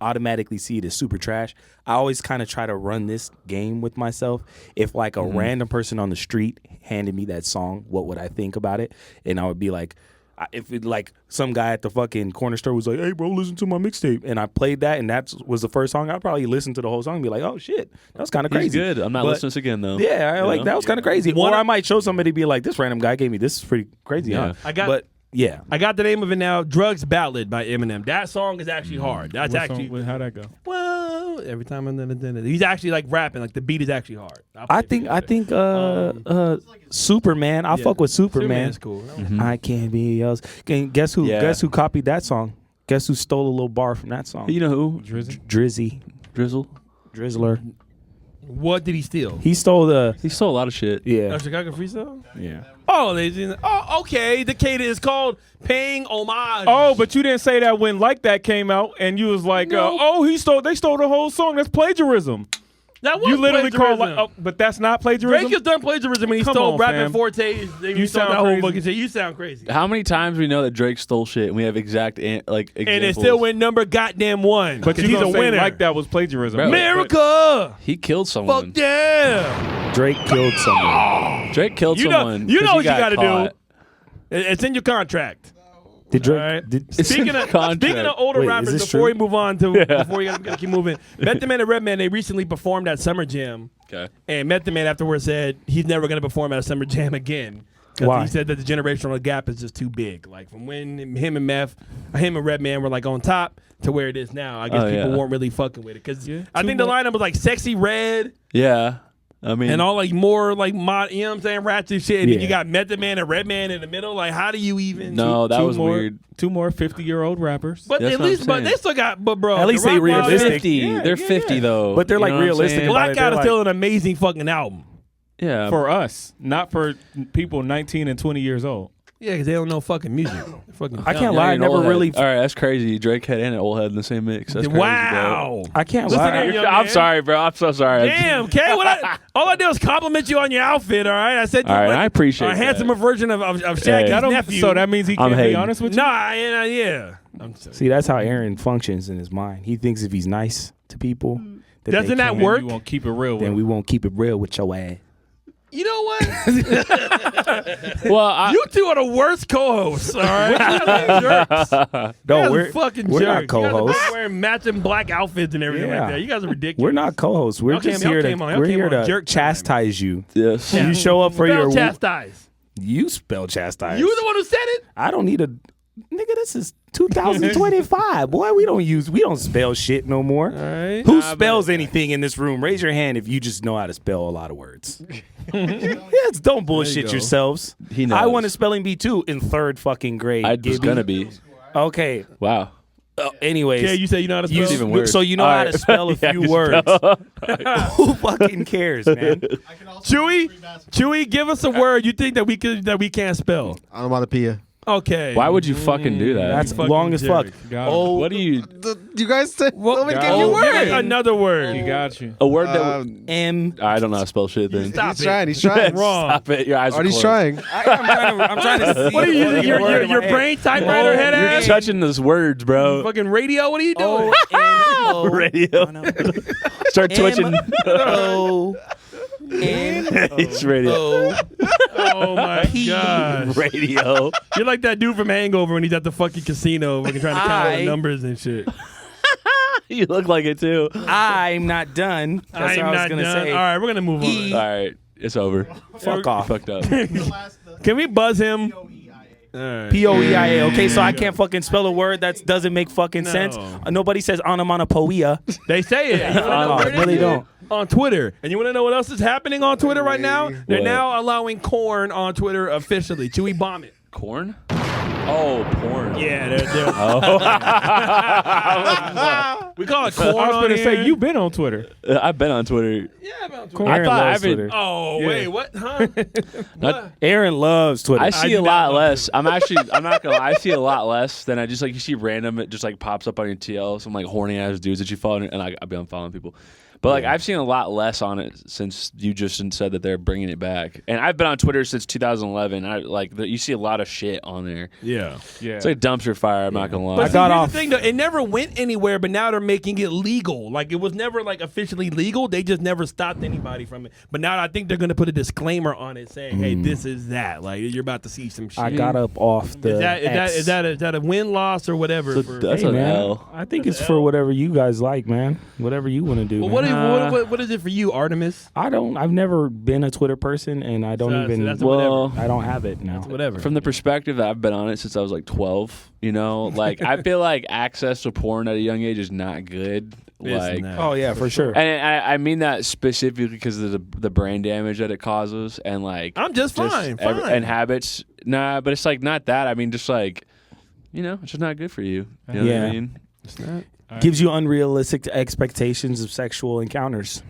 automatically see it as super trash. I always kind of try to run this game with myself. If like a random person on the street handed me that song, what would I think about it? And I would be like, if it, like some guy at the fucking corner store was like, "Hey, bro, listen to my mixtape," and I played that, and that was the first song, I'd probably listen to the whole song and be like, "Oh shit, that was kind of crazy." He's good. I'm not But- listening to this again though. Yeah, I You like know? that was kind of crazy. Or I might show somebody be like, "This random guy gave me this is pretty crazy." Yeah. Huh? I got- but yeah, I got the name of it now. Drugs Ballad by Eminem. That song is actually hard. That's What actually song- how'd that go? well. Every time he's actually like rapping. Like the beat is actually hard. I think Superman. I fuck with Superman. Superman's cool. I can't be yours. Guess who? Yeah. Guess who copied that song? Guess who stole a little bar from that song? You know who? Drizzy, Drizzle. Drizzler. What did he steal? He stole the He stole a lot of shit. yeah. Chicago Freestyle? Yeah. Oh, okay. The Cade is called Paying Homage. Oh, but you didn't say that when Like That came out, and you was like, No. they stole the whole song. That's plagiarism. that was You literally called plagiarism. like, but that's not plagiarism. Drake has done plagiarism when he Come stole on, Rapping fam. Forte's. You sound that whole crazy. fucking shit. You sound crazy. How many times we know that Drake stole shit and we have exact examples? And it still went number goddamn one. but 'cause you he's a don't say winner. Like That was plagiarism. Bro. America. He killed someone. Fuck yeah. Drake killed someone. Drake killed You know, someone. you 'cause know he what you got got to caught. do. It's in your contract. Did Drake? All right. Did, Speaking in the of contract. older Wait, is rappers, this before true? we move on to before we gotta keep moving, Method Man and Redman, they recently performed at Summer Jam, Okay. and Method Man afterwards said he's never gonna perform at a Summer Jam again. 'Cause Why? he said that the generational gap is just too big. Like from when him and Redman were like on top to where it is now. I guess Oh, people yeah. weren't really fucking with it because I Two think the more- lineup was like Sexy Red Yeah. I mean, and all like more like mod, you know what I'm saying, ratchet shit. And then Yeah. you got Method Man and Redman in the middle. Like, how do you even? no, that was more, weird. 2 more 50-year-old rappers. But That's at what I'm least, but saying. they still got, but bro, At least the they Rock Wild realistic. 50. Yeah, They're yeah. 50 though. But they're You like know what I'm realistic saying? about Black it. They're Out is like- still an amazing fucking album. Yeah. For us, not for people 19 and 20 years old. Yeah, because they don't know fucking music. They're fucking I dumb. can't Yeah, lie. I you're an never old head. really. All right, that's crazy. Drake head and an old head in the same mix. That's crazy, Wow. I can't Listen lie. to bro. young I'm man. sorry, bro. I'm so sorry. Damn, Kay. All I did was compliment you on your outfit. All right, I said you All right, look I appreciate a that. handsomer version of Shaggy's Hey. nephew. So that means he I'm can't be hating. honest with you? Nah, yeah. I'm sorry. See, that's how Aaron functions in his mind. He thinks if he's nice to people, that Doesn't they that can't- work? You won't keep it real with Then him. we won't keep it real with your ass. You know what? Well, You two are the worst co-hosts. All right, you guys are jerks. No, You guys are we're fucking we're jerks. not You co-hosts. guys are wearing matching black outfits and everything Yeah. like that. You guys are ridiculous. We're not co-hosts. We're Y'all just came- here y'all to came on- y'all we're came here on to jerk time. chastise you. yes. Yeah. You show up for Spell your chastise. You spell chastise. You the one who said it. I don't need a nigga. This is 2025, boy. We don't spell shit no more. All right. Who spells anything in this room? Raise your hand if you just know how to spell a lot of words. Yes, don't bullshit go. yourselves. He knows. I won a spelling bee too in 3rd fucking grade. I was Gibby. gonna be. Okay. Wow. Anyways, Yeah, you said you know how to spell. It's even weird. so you know All how right. to spell a Yeah, few just words. Who fucking cares, man? Chewy, give us a word you think that we can't spell. Onomatopoeia. Okay. Why would you fucking do that? That's fucking long as fuck. jerk. Got Oh, what do you? You guys said. Let me God. give you Oh, a Give us word. another word. He got you. A word that M. I don't know how to spell shit. Then Stop He's it. trying. He's trying. Wrong. Stop it. Your eyes are Already's closed. trying. I'm trying to see. What are you using? Your brain typewriter head You're ass? touching those words, bro. Fucking radio? What are you doing? O-N-O. Radio. Start twitching. M-O. It's radio. Oh my god. Radio. You're like that dude from Hangover when he's at the fucking casino fucking trying to count all the numbers and shit. You look like it too. I'm not done. That's I'm what I was not gonna done. say. All right, we're gonna move on. All right, it's over. Fuck off. Fucked up. Can we buzz him? All right. P-O-E-I-A. Okay, so I can't fucking spell a word that doesn't make fucking No. sense. Nobody says onomatopoeia. They say it. You wanna know where it No, they is? don't. On Twitter. And you want to know what else is happening on Twitter right now? They're What? now allowing corn on Twitter officially. Chewy, bomb it. Corn? Oh, porn. Yeah, they're we call it corn I was on gonna here. say you've been on Twitter. I've been on Twitter. Yeah, I've been on Twitter. Aaron thought loves I've been- Twitter. Oh, Yeah. wait, what? Huh? Not- Aaron loves Twitter. I see do a not lot love less. I'm not gonna lie. I see a lot less than I just like. You see random, it just like pops up on your TL. Some like horny ass dudes that you follow, and I'll be unfollowing people. But like I've seen a lot less on it since you just said that they're bringing it back. And I've been on Twitter since 2011. You see a lot of shit on there. Yeah. Yeah. It's like a dumpster fire. I'm not gonna lie. But I see, got here's off. the thing, though. It never went anywhere, but now they're making it legal. Like, it was never, like, officially legal. They just never stopped anybody from it. But now I think they're going to put a disclaimer on it saying, hey, this is that. Like, you're about to see some shit. I got up off the Is that a win-loss or whatever? So for- that's Hey, an man, L. I think it's for whatever you guys like, man. Whatever you want to do. Well, man. what is it for you, Artemis? I've never been a Twitter person, and I don't So even. that's Well, I don't have it now. Whatever. From the perspective that I've been on it since I was like 12, you know, like I feel like access to porn at a young age is not good. Like, Oh yeah, for sure. and I mean that specifically because of the brain damage that it causes, and like I'm just fine. and habits. Nah, but it's like not that. I mean, just like, you know, it's just not good for you. You know what Yeah. I mean? Gives you unrealistic expectations of sexual encounters.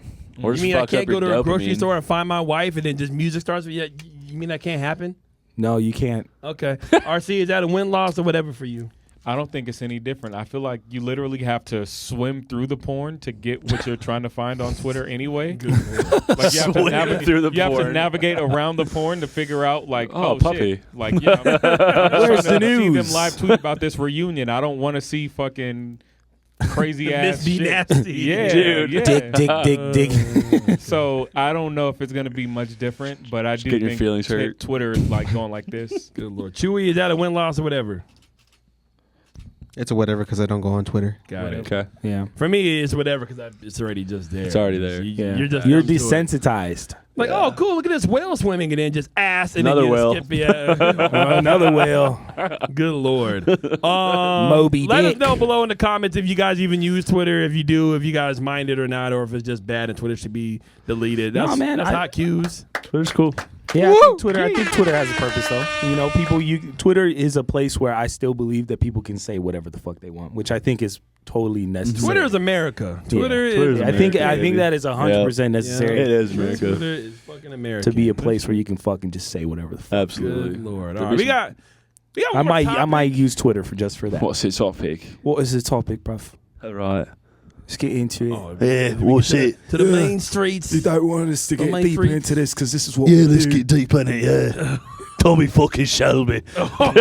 Or You just mean I fuck can't up go your to a grocery dopamine. store and find my wife and then just music starts? You mean that can't happen? No, you can't. Okay. RC, is that a win-loss or whatever for you? I don't think it's any different. I feel like you literally have to swim through the porn to get what you're trying to find on Twitter anyway. Like you have to navigate through the You have to porn. navigate around the porn to figure out like, Oh, oh, puppy. shit. Like, yeah, I'm Where's trying the to see news? them live tweet about this reunion. I don't want to see fucking crazy ass Miss B shit. nasty. Yeah, Dude. yeah. Dick. So I don't know if it's gonna be much different, but I do get your think feelings hurt. Twitter is like going like this. Good Lord. Chewy, is that a win-loss or whatever? It's a whatever because I don't go on Twitter. Got it. Okay. Yeah. For me, it's whatever because it's already just there. It's already there. Yeah. You're just You're used to it. desensitized. Like, oh, cool, look at this whale swimming and then just ass and Another then you whale. skip yeah. Another whale. Good Lord. Moby Let us Dick. know below in the comments if you guys even use Twitter. If you do, if you guys mind it or not, or if it's just bad and Twitter should be deleted. That's, No, man, that's I- hot cues. Twitter's cool. Yeah, I think Twitter has a purpose though. You know, Twitter is a place where I still believe that people can say whatever the fuck they want, which I think is totally necessary. Twitter is America. Yeah. Twitter is Twitter's I think that is 100% necessary It is America. Twitter is fucking America. to be a place where you can fucking just say whatever the fuck. Good Absolutely. Lord. All right, we got I one more might topic. use Twitter for that. What's its topic? What is the topic, bruv? All right. Let's get into it. Oh, Yeah, what's it? to the main streets. don't want us to get deeper into this because this is what get deep in it, yeah. Tommy fucking Shelby. All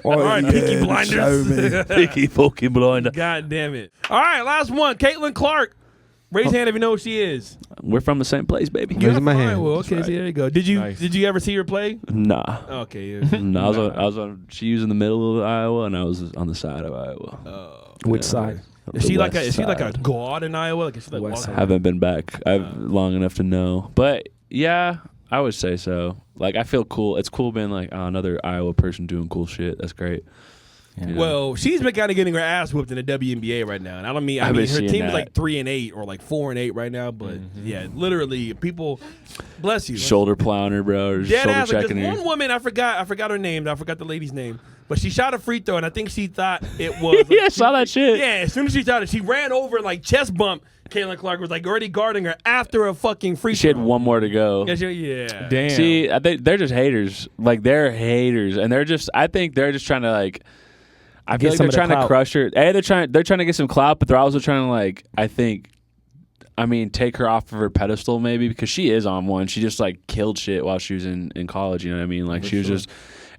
right, Peaky Blinders. Picky fucking blinder. God damn it. All right, last one. Caitlin Clark. Raise hand if you know who she is. We're from the same place, baby. Raising my hand. Well, okay, so there you go. Did you ever see her play? Nah. Okay. Yeah. No, I was on. She was in the middle of Iowa, and I was on the side of Iowa. Which side? Is she like a side. god in Iowa? Like is she like West walking? side. Haven't been back. I've long enough to know, but yeah, I would say so. Like, I feel cool. It's cool being like, oh, another Iowa person doing cool shit. That's great. Yeah. You know? Well, she's been kind of getting her ass whooped in the WNBA right now, and I mean her team is like 3-8 or like 4-8 right now. But yeah, literally, people, bless you, shoulder plowing her, bro, or dead shoulder ass. Like, checking her. one woman, I forgot her name. I forgot the lady's name, but she shot a free throw, and I think she thought it was. Yeah, I saw that shit. Yeah, as soon as she shot it, she ran over and like chest bumped. Caitlin Clark was like already guarding her after a fucking free throw. She had one more to go. Yeah. Damn. See, I think they're just haters. Like, they're haters, and I think they're just trying to like. I feel like some they're of the trying to clout. crush her. They're trying to get some clout, but they're also trying to like, take her off of her pedestal maybe, because she is on one. She just like killed shit while she was in college. You know what I mean? Like, she was just.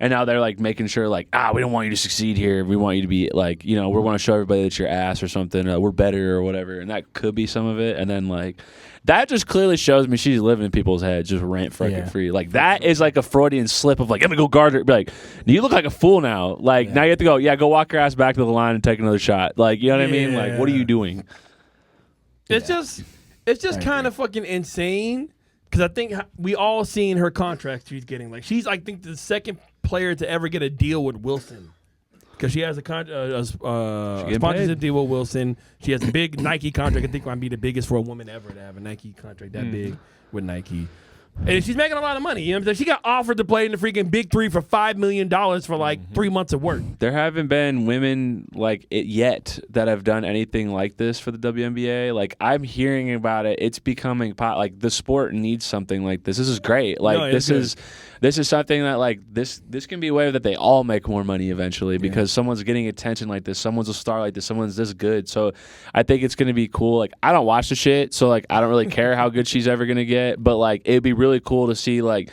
And now they're like making sure like, we don't want you to succeed here. We want you to be like, we want to show everybody that you're ass or something. We're better or whatever. And that could be some of it. And then like, that just clearly shows me she's living in people's heads, just rant fucking free. Like, that is like a Freudian slip of like, I'm gonna go guard her. Be like, you look like a fool now. Like, now you have to go walk your ass back to the line and take another shot. Like, you know what I mean? Like, what are you doing? It's just kind of fucking insane, because I think we all seen her contract she's getting. Like, she's, I think, the second player to ever get a deal with Wilson, because she has a sponsorship deal with Wilson. She has a big Nike contract. I think might be the biggest for a woman ever to have a Nike contract that big with Nike. And she's making a lot of money. You know what I'm saying? She got offered to play in the freaking Big Three for $5 million for like 3 months of work. There haven't been women like it yet that have done anything like this for the WNBA. Like, I'm hearing about it. It's becoming like the sport needs something like this. This is great. Like, this is something that like this can be a way that they all make more money eventually, because someone's getting attention like this. Someone's a star like this. Someone's this good. So I think it's going to be cool. Like, I don't watch the shit, so like I don't really care how good she's ever going to get. But like, it'd be really cool to see like,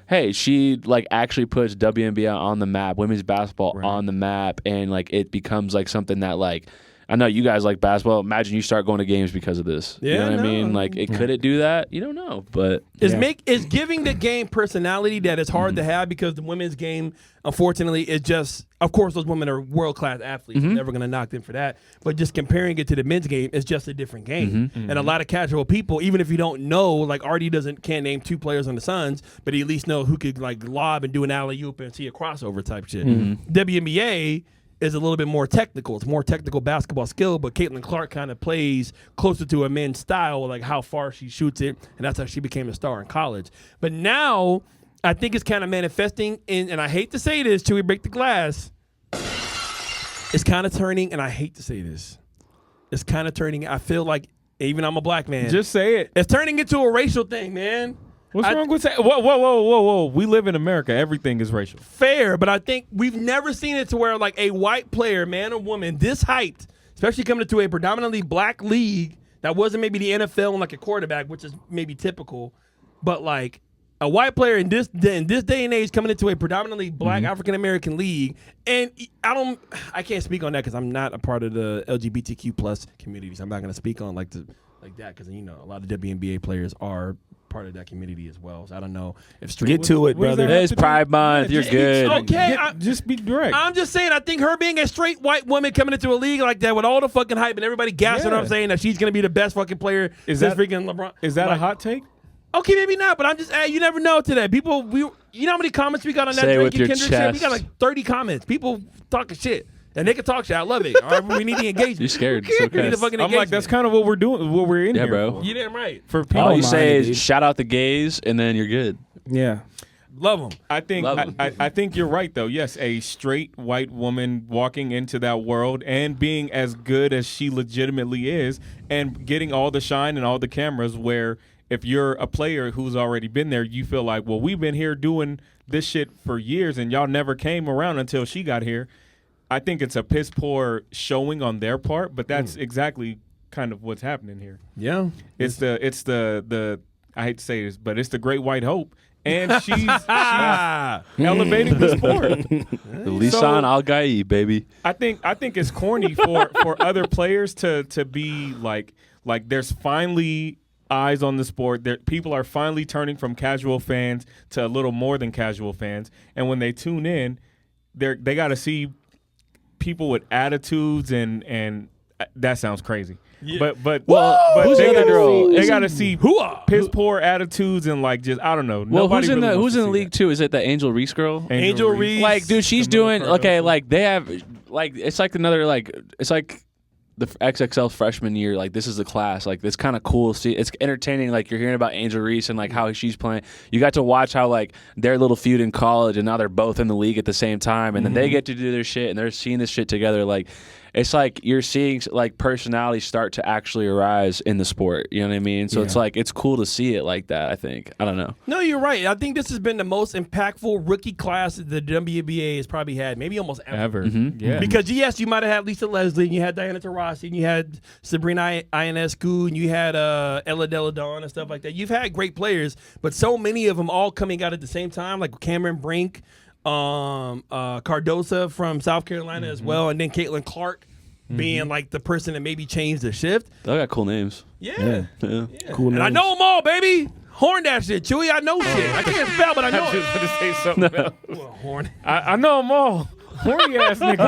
hey, she like actually puts WNBA on the map, women's basketball on the map, and like it becomes like something that like, I know you guys like basketball. Imagine you start going to games because of this. Yeah, you know what I no. mean? Like, could it do that? You don't know, but It's giving the game personality that is hard to have, because the women's game, unfortunately, is just, of course, those women are world-class athletes. I'm never going to knock them for that. But just comparing it to the men's game, it's just a different game. And a lot of casual people, even if you don't know, like Artie can't name 2 players on the Suns, but he at least know who could like lob and do an alley-oop and see a crossover type shit. WNBA is a little bit more technical. It's more technical basketball skill, but Caitlin Clark kind of plays closer to a men's style, like how far she shoots it, and that's how she became a star in college. But now, I think it's kind of manifesting in, and I hate to say this till we break the glass, it's kind of turning, and I hate to say this, it's kind of turning, I feel like, even I'm a black man. Just say it. It's turning into a racial thing, man. What's wrong with saying? Whoa. We live in America. Everything is racial. Fair, but I think we've never seen it to where like a white player, man or woman, this hyped, especially coming into a predominantly black league that wasn't maybe the NFL and like a quarterback, which is maybe typical, but like a white player in this day and age coming into a predominantly black African American league, and I can't speak on that because I'm not a part of the LGBTQ plus community, so I'm not going to speak on like that, because a lot of WNBA players are part of that community as well. So I don't know if Get to it, brother. It's Pride Month. You're good. Okay, Just be direct. I'm just saying, I think her being a straight white woman coming into a league like that with all the fucking hype and everybody gassing her up saying that she's going to be the best fucking player since freaking LeBron. Is that a hot take? Okay, maybe not, but I'm just, you never know today. People, you know how many comments we got on that Say it Drake with and your Kendrick shit? We got chest. like 30 comments. People talking shit. And they can talk shit. I love it. All right, we need the engagement. You're scared. Who cares? It's We need okay. the fucking I'm engagement. like, that's kind of what we're doing. What we're in Yeah, here bro. for. You damn right. For people. All you mind say it, is dude. shout out the gays, and then you're good. Yeah. Love them. I think Love 'em. I think you're right though. Yes, a straight white woman walking into that world and being as good as she legitimately is, and getting all the shine and all the cameras. Where if you're a player who's already been there, you feel like, well, we've been here doing this shit for years, and y'all never came around until she got here. I think it's a piss poor showing on their part, but that's exactly kind of what's happening here. Yeah. It's the I hate to say this, but it's the great white hope, and she's elevating the sport. The Lisan Al Gai, baby. I think it's corny for other players to be like there's finally eyes on the sport. People are finally turning from casual fans to a little more than casual fans, and when they tune in, they got to see people with attitudes and that sounds crazy. Yeah. But who's they the other gotta girl? see, they Isn't- got to see Hooah! piss poor attitudes and like just I don't know. Well, Nobody who's in really the wants who's to in the see league that. too? Is it the Angel Reese girl? Angel Reese. Like, dude, she's Camilla doing okay. Cardoso. Like they have, like it's like another like it's like the XXL freshman year. Like this is the class. Like it's kind of cool. See, it's entertaining. Like you're hearing about Angel Reese and like how she's playing. You got to watch how like their little feud in college, and now they're both in the league at the same time, and then they get to do their shit, and they're seeing this shit together. Like it's like you're seeing like personality start to actually arise in the sport. You know what I mean? So it's like it's cool to see it like that. I think. I don't know. No, you're right. I think this has been the most impactful rookie class that the WNBA has probably had, maybe almost ever. Yeah. Because yes, you might have had Lisa Leslie, and you had Diana Taurasi, and you had Sabrina Ionescu, and you had Ella Delle Donne and stuff like that. You've had great players, but so many of them all coming out at the same time, like Cameron Brink, Cardosa from South Carolina as well, and then Caitlin Clark being like the person that maybe changed the shift. They all got cool names. Yeah. Cool And I names. know them all, baby. Horn that shit, Chewy. I know shit. I can't spell, but I know I was it. just going to say something else. Well, horn. I know them all. Horny ass nigga.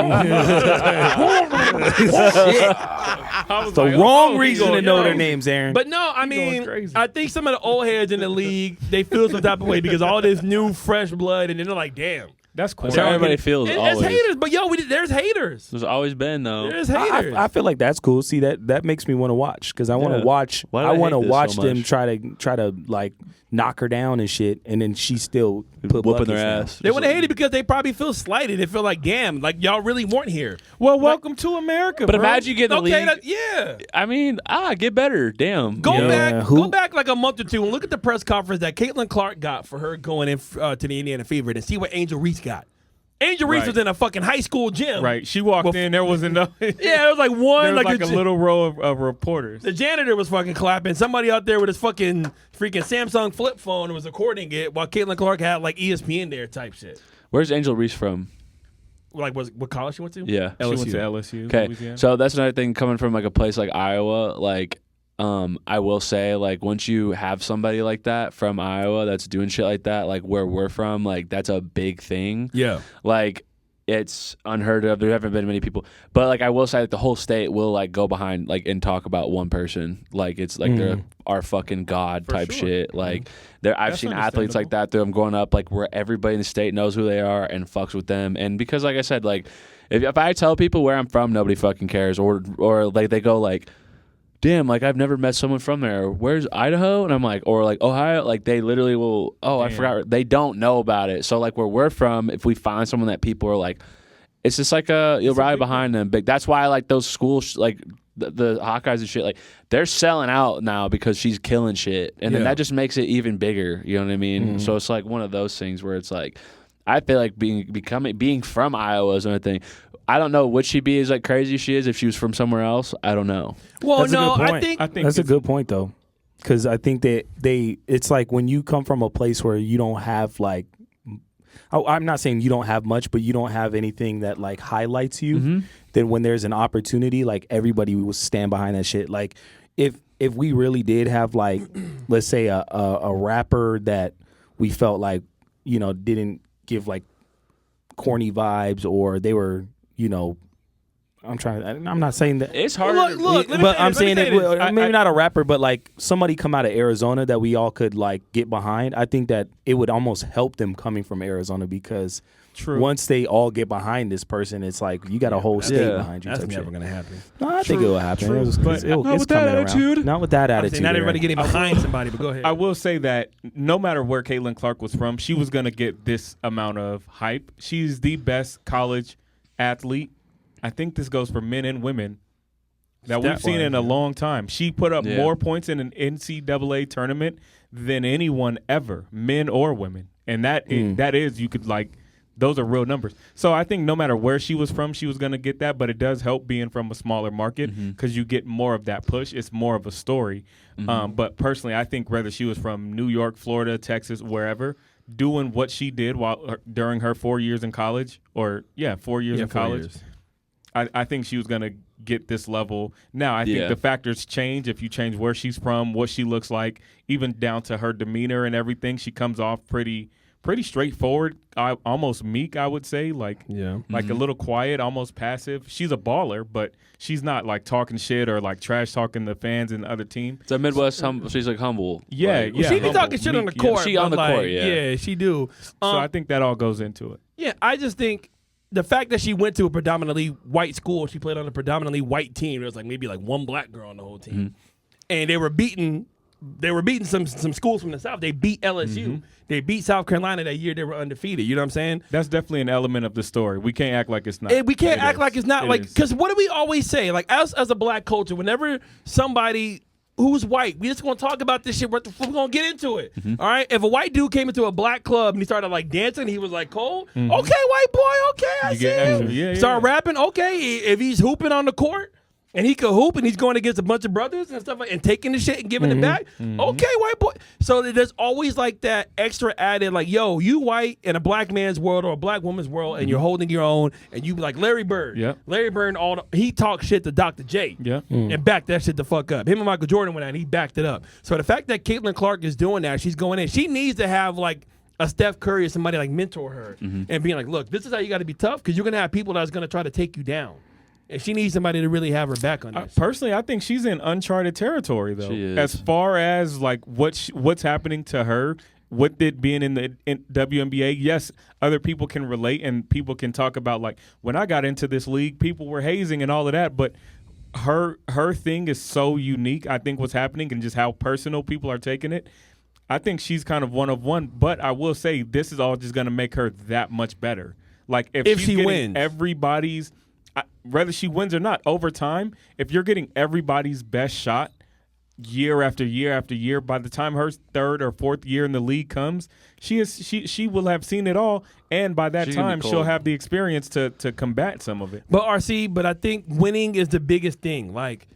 It's the wrong reason to know their names, Aaron. But no, I going mean, crazy. I think some of the old heads in the league, they feel some type of way because all this new, fresh blood, and then they're like, damn. That's cool. That's how everybody feels. There's Always. haters, but yo, there's haters. There's always been though. There's haters. I feel like that's cool. See, that makes me want to watch because I want to Yeah. watch. Why do I they want to hate this watch so them much? try to like knock her down and shit, and then she still put Whooping their buckets down. ass. They want to hate it because they probably feel slighted. They feel like, damn, like y'all really weren't here. Well, welcome to America, But bro. imagine you get in the Okay, league. yeah. I mean, get better. Damn. Go You know? back, who- go back like a month or two and look at the press conference that Caitlin Clark got for her going in to the Indiana Fever and see what Angel Reese got. Angel Reese Right. was in a fucking high school gym. Right. She walked in. There wasn't no. Yeah, it was like one, There was like the a little row of reporters. The janitor was fucking clapping. Somebody out there with his freaking Samsung flip phone was recording it while Caitlin Clark had like ESPN there type shit. Where's Angel Reese from? Like, what college she went to? Yeah. She went to LSU. Okay, Louisiana. so that's another thing coming from like a place like Iowa. Like, I will say, like, once you have somebody like that from Iowa that's doing shit like that, like where we're from, like that's a big thing. Yeah. Like, it's unheard of. There haven't been many people, but like I will say, that the whole state will like go behind like and talk about one person. Like it's like they're our fucking god type sure. shit. Like there, I've That's seen athletes like that through them growing up, like where everybody in the state knows who they are and fucks with them. And because, like I said, like if I tell people where I'm from, nobody fucking cares. Or like they go like, damn, like I've never met someone from there. Where's Idaho? And I'm like, or like Ohio. Like they literally will. Oh, I forgot. They don't know about it. So like where we're from, if we find someone that people are like, it's just like you'll rally behind them. Big. That's why I like those schools, like the Hawkeyes and shit. Like they're selling out now because she's killing shit, and then that just makes it even bigger. You know what I mean? So it's like one of those things where it's like, I feel like being from Iowa is another thing. I don't know, would she be as like crazy as she is if she was from somewhere else? I don't know. Well, That's a no, good I point. think That's a good point though, because I think that it's like when you come from a place where you don't have like, I'm not saying you don't have much, but you don't have anything that like highlights you. Then when there's an opportunity, like everybody will stand behind that shit. Like if we really did have like, let's say a rapper that we felt like, you know, didn't give like corny vibes, or they were, you know, I'm not saying that. It's hard. Look, let me But say I'm this, saying let me say that this. maybe not a rapper, but like somebody come out of Arizona that we all could like get behind. I think that it would almost help them coming from Arizona, because once they all get behind this person, it's like you got a whole state behind you. That's type never shit. gonna happen. No, I think it will happen. But Not with that attitude. Not with that attitude. Not everybody Aaron. getting behind somebody, but go ahead. I will say that no matter where Caitlin Clark was from, she was going to get this amount of hype. She's the best college athlete. I think this goes for men and women that we've seen in a long time. She put up more points in an NCAA tournament than anyone ever, men or women. And that is, you could like, those are real numbers. So I think no matter where she was from, she was going to get that. But it does help being from a smaller market because you get more of that push. It's more of a story. But personally, I think whether she was from New York, Florida, Texas, wherever, doing what she did during her 4 years in college, 4 years in college, I think she was going to get this level. Now, I think the factors change if you change where she's from, what she looks like, even down to her demeanor and everything. She comes off pretty pretty straightforward, almost meek, I would say, like a little quiet, almost passive. She's a baller, but she's not like talking shit or like trash talking the fans and the other team. It's a Midwest she's like humble. Yeah, like, yeah. She be humble, talking shit on the meek, court. She on but the like, court, yeah. Yeah, she do. So I think that all goes into it. Yeah, I just think the fact that she went to a predominantly white school, she played on a predominantly white team. There was like maybe like one black girl on the whole team, and they were beating some schools from the South. They beat LSU. They beat South Carolina that year. They were undefeated. You know what I'm saying? That's definitely an element of the story. We can't act like it's not. And we can't It act is. like it's not It like, is. because what do we always say? Like as a black culture, whenever somebody who's white, we just gonna talk about this shit. We're gonna get into it. All right. If a white dude came into a black club and he started like dancing, he was like, "Cole, okay, white boy, okay, I You see get him." extra. Yeah, Start yeah. rapping, okay. If he's hooping on the court and he could hoop and he's going against a bunch of brothers and stuff like, and taking the shit and giving it back, okay, white boy. So there's always like that extra added, like, yo, you white in a black man's world or a black woman's world, and you're holding your own, and you like Larry Bird. Yep. Larry Bird, he talked shit to Dr. J. Yeah. And backed that shit the fuck up. Him and Michael Jordan went out and he backed it up. So the fact that Caitlin Clark is doing that, she's going in, she needs to have like a Steph Curry or somebody like mentor her and being like, look, this is how you got to be tough, because you're going to have people that's going to try to take you down. And she needs somebody to really have her back on this. Personally, I think she's in uncharted territory, though. She is. As far as like what's happening to her, with it being in the WNBA, yes, other people can relate and people can talk about like, when I got into this league, people were hazing and all of that, but her thing is so unique. I think what's happening and just how personal people are taking it. I think she's kind of one of one, but I will say this is all just going to make her that much better. Like if she's she getting wins. everybody's, whether she wins or not, over time, if you're getting everybody's best shot year after year after year, by the time her third or fourth year in the league comes, she will have seen it all, and by that She's gonna time be she'll cold. have the experience to combat some of it. But but I think winning is the biggest thing. Like,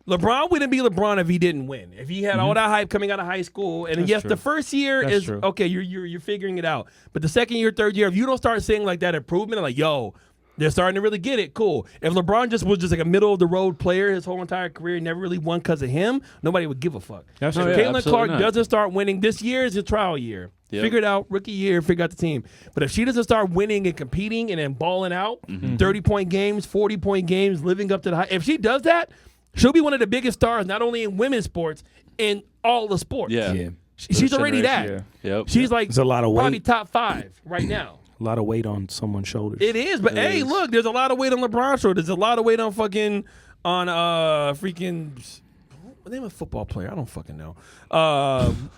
LeBron wouldn't be LeBron if he didn't win. If he had all that hype coming out of high school, and That's yes, true. the first year That's is true. okay. You're figuring it out. But the second year, third year, if you don't start seeing like that improvement, like, yo, they're starting to really get it. Cool. If LeBron just was just like a middle of the road player his whole entire career, never really won because of him, nobody would give a fuck. That's If true. Caitlin absolutely Clark not. doesn't start winning, this year is a trial year. Yep. Figure it out, rookie year, figure out the team. But if she doesn't start winning and competing and then balling out, 30-point games, 40-point games, living up to the high, if she does that, she'll be one of the biggest stars, not only in women's sports, in all the sports. Yeah. Yeah. She's already that. Yeah. Yep. She's like There's a lot of weight. probably top 5 right now. A lot of weight on someone's shoulders. It is, but hey, look, there's a lot of weight on LeBron's shoulders. There's a lot of weight on freaking what name of football player? I don't fucking know.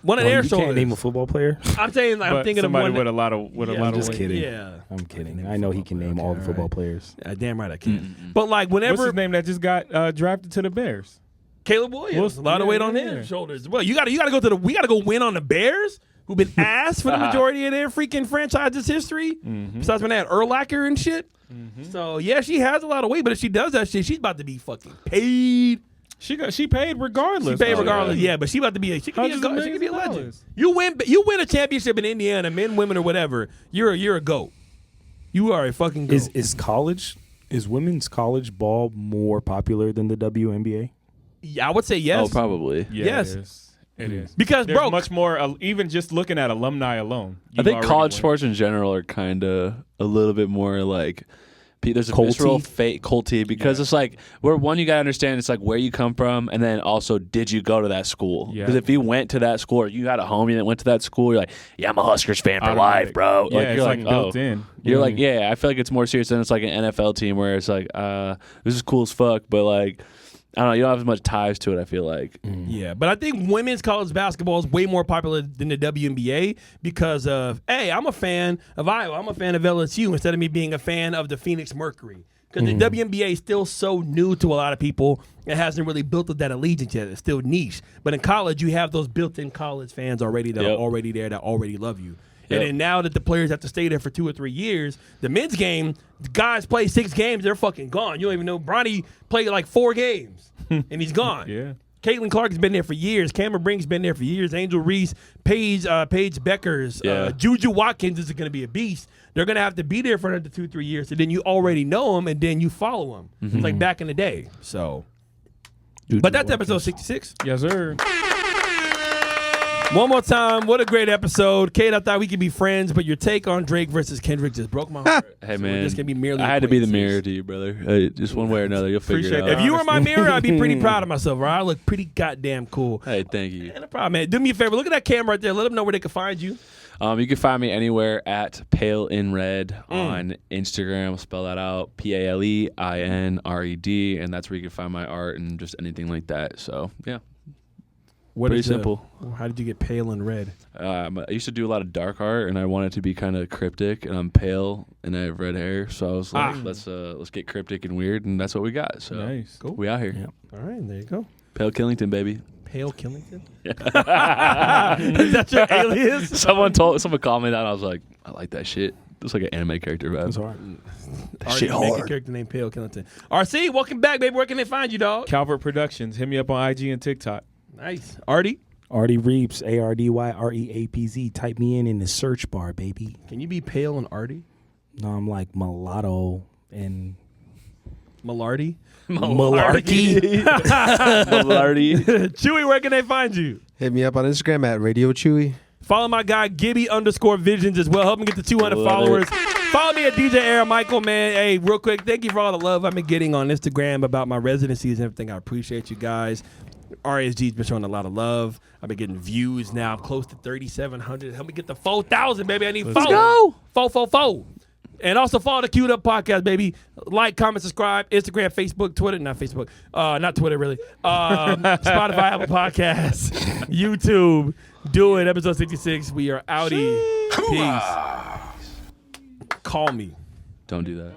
One of their you shoulders. can't name a football player. I'm saying, I'm But thinking of somebody one. with a lot of I'm just weight. kidding. Yeah, I'm kidding. I know he can name all the football players. damn right I can. But like What's whenever his name that just got drafted to the Bears? Caleb Williams, a lot of weight on his shoulders. Well, you got to go we got to go win on the Bears, who've been ass for the majority of their freaking franchise's history. Besides when they had Urlacher and shit. So yeah, she has a lot of weight, but if she does that shit, she's about to be fucking paid. She paid regardless. She paid Oh, regardless, yeah. yeah, but she about to be she could be Hundreds of she could be a millions of legend. dollars. You win a championship in Indiana, men, women, or whatever. You're a GOAT. You are a fucking GOAT. Is women's college ball more popular than the WNBA? Yeah, I would say yes. Oh, probably. Yeah, Yes. it is. It is. Because, There's bro, much more, even just looking at alumni alone. I you've think already college won. sports in general are kind of a little bit more like there's a Culty? visceral fate culty because it's like where one you gotta understand it's like where you come from and then also did you go to that school? Yeah. Because if you went to that school or you had a homie that went to that school, you're like, yeah, I'm a Huskers fan for Automatic. life, bro. Yeah, like it's you're like like, built oh. in. You're like, yeah, I feel like it's more serious than it's like an NFL team where it's like, this is cool as fuck, but like, I don't know, you don't have as much ties to it, I feel like. yeah, but I think women's college basketball is way more popular than the WNBA because of, hey, I'm a fan of Iowa. I'm a fan of LSU instead of me being a fan of the Phoenix Mercury. Because the WNBA is still so new to a lot of people. It hasn't really built up that allegiance yet. It's still niche. But in college, you have those built-in college fans already that are already there, that already love you. And then now that the players have to stay there for 2 or 3 years, the men's game, the guys play 6 games, they're fucking gone. You don't even know. Bronny played like 4 games, and he's gone. Yeah. Caitlin Clark has been there for years. Cameron Brink's been there for years. Angel Reese, Paige Beckers, Juju Watkins is going to be a beast. They're going to have to be there for another 2-3 years. So then you already know them, and then you follow them. It's like back in the day. So, but that's episode 66. Yes, sir. One more time. What a great episode. Cade, I thought we could be friends, but your take on Drake versus Kendrick just broke my heart. Hey, So man. we're just gonna be merely I had to be the acquaintances. mirror to you, brother. Just one way or another, you'll figure Appreciate it that. out. If you were my mirror, I'd be pretty proud of myself, right? I look pretty goddamn cool. Hey, thank you. No problem, man. Do me a favor. Look at that camera right there. Let them know where they can find you. You can find me anywhere at PaleinRed on Instagram. Spell that out, PaleinRed, and that's where you can find my art and just anything like that. So yeah, pretty simple. How did you get pale and red? I used to do a lot of dark art, and I wanted to be kind of cryptic. And I'm pale, and I have red hair, so I was like, let's get cryptic and weird, and that's what we got. So Nice. Cool. we out here. Yep. All right, there you go. Pale Killington, baby. Pale Killington? Is that your alias? Someone called me that, and I was like, I like that shit. It's like an anime character vibe. That's hard. Shit hard. Make a character named Pale Killington. RC, welcome back, baby. Where can they find you, dog? Calvert Productions. Hit me up on IG and TikTok. Nice. Artie, Artie Reaps, ARDYREAPZ. Type me in the search bar, baby. can you be pale and Artie? No, I'm like mulatto and Malarty? malarkey. Malarty. Chewy, where can they find you? Hit me up on Instagram at Radio Chewy. Follow my guy Gibby_Visions as well. Help him get to 200 Love followers. it. Follow me at DJ Aaron Michael, man. Hey, real quick, thank you for all the love I've been getting on Instagram about my residencies and everything. I appreciate you guys. RSG's been showing a lot of love. I've been getting views now. I'm close to 3,700. Help me get to 4,000, baby. I need 4. Let's go. 4. And also follow the Queued Up Podcast, baby. Like, comment, subscribe. Instagram, Facebook, Twitter. Not Facebook. Not Twitter, really. Spotify, Apple Podcasts, YouTube. Do it. Episode 66. We are outie. Peace. Call me. Don't do that.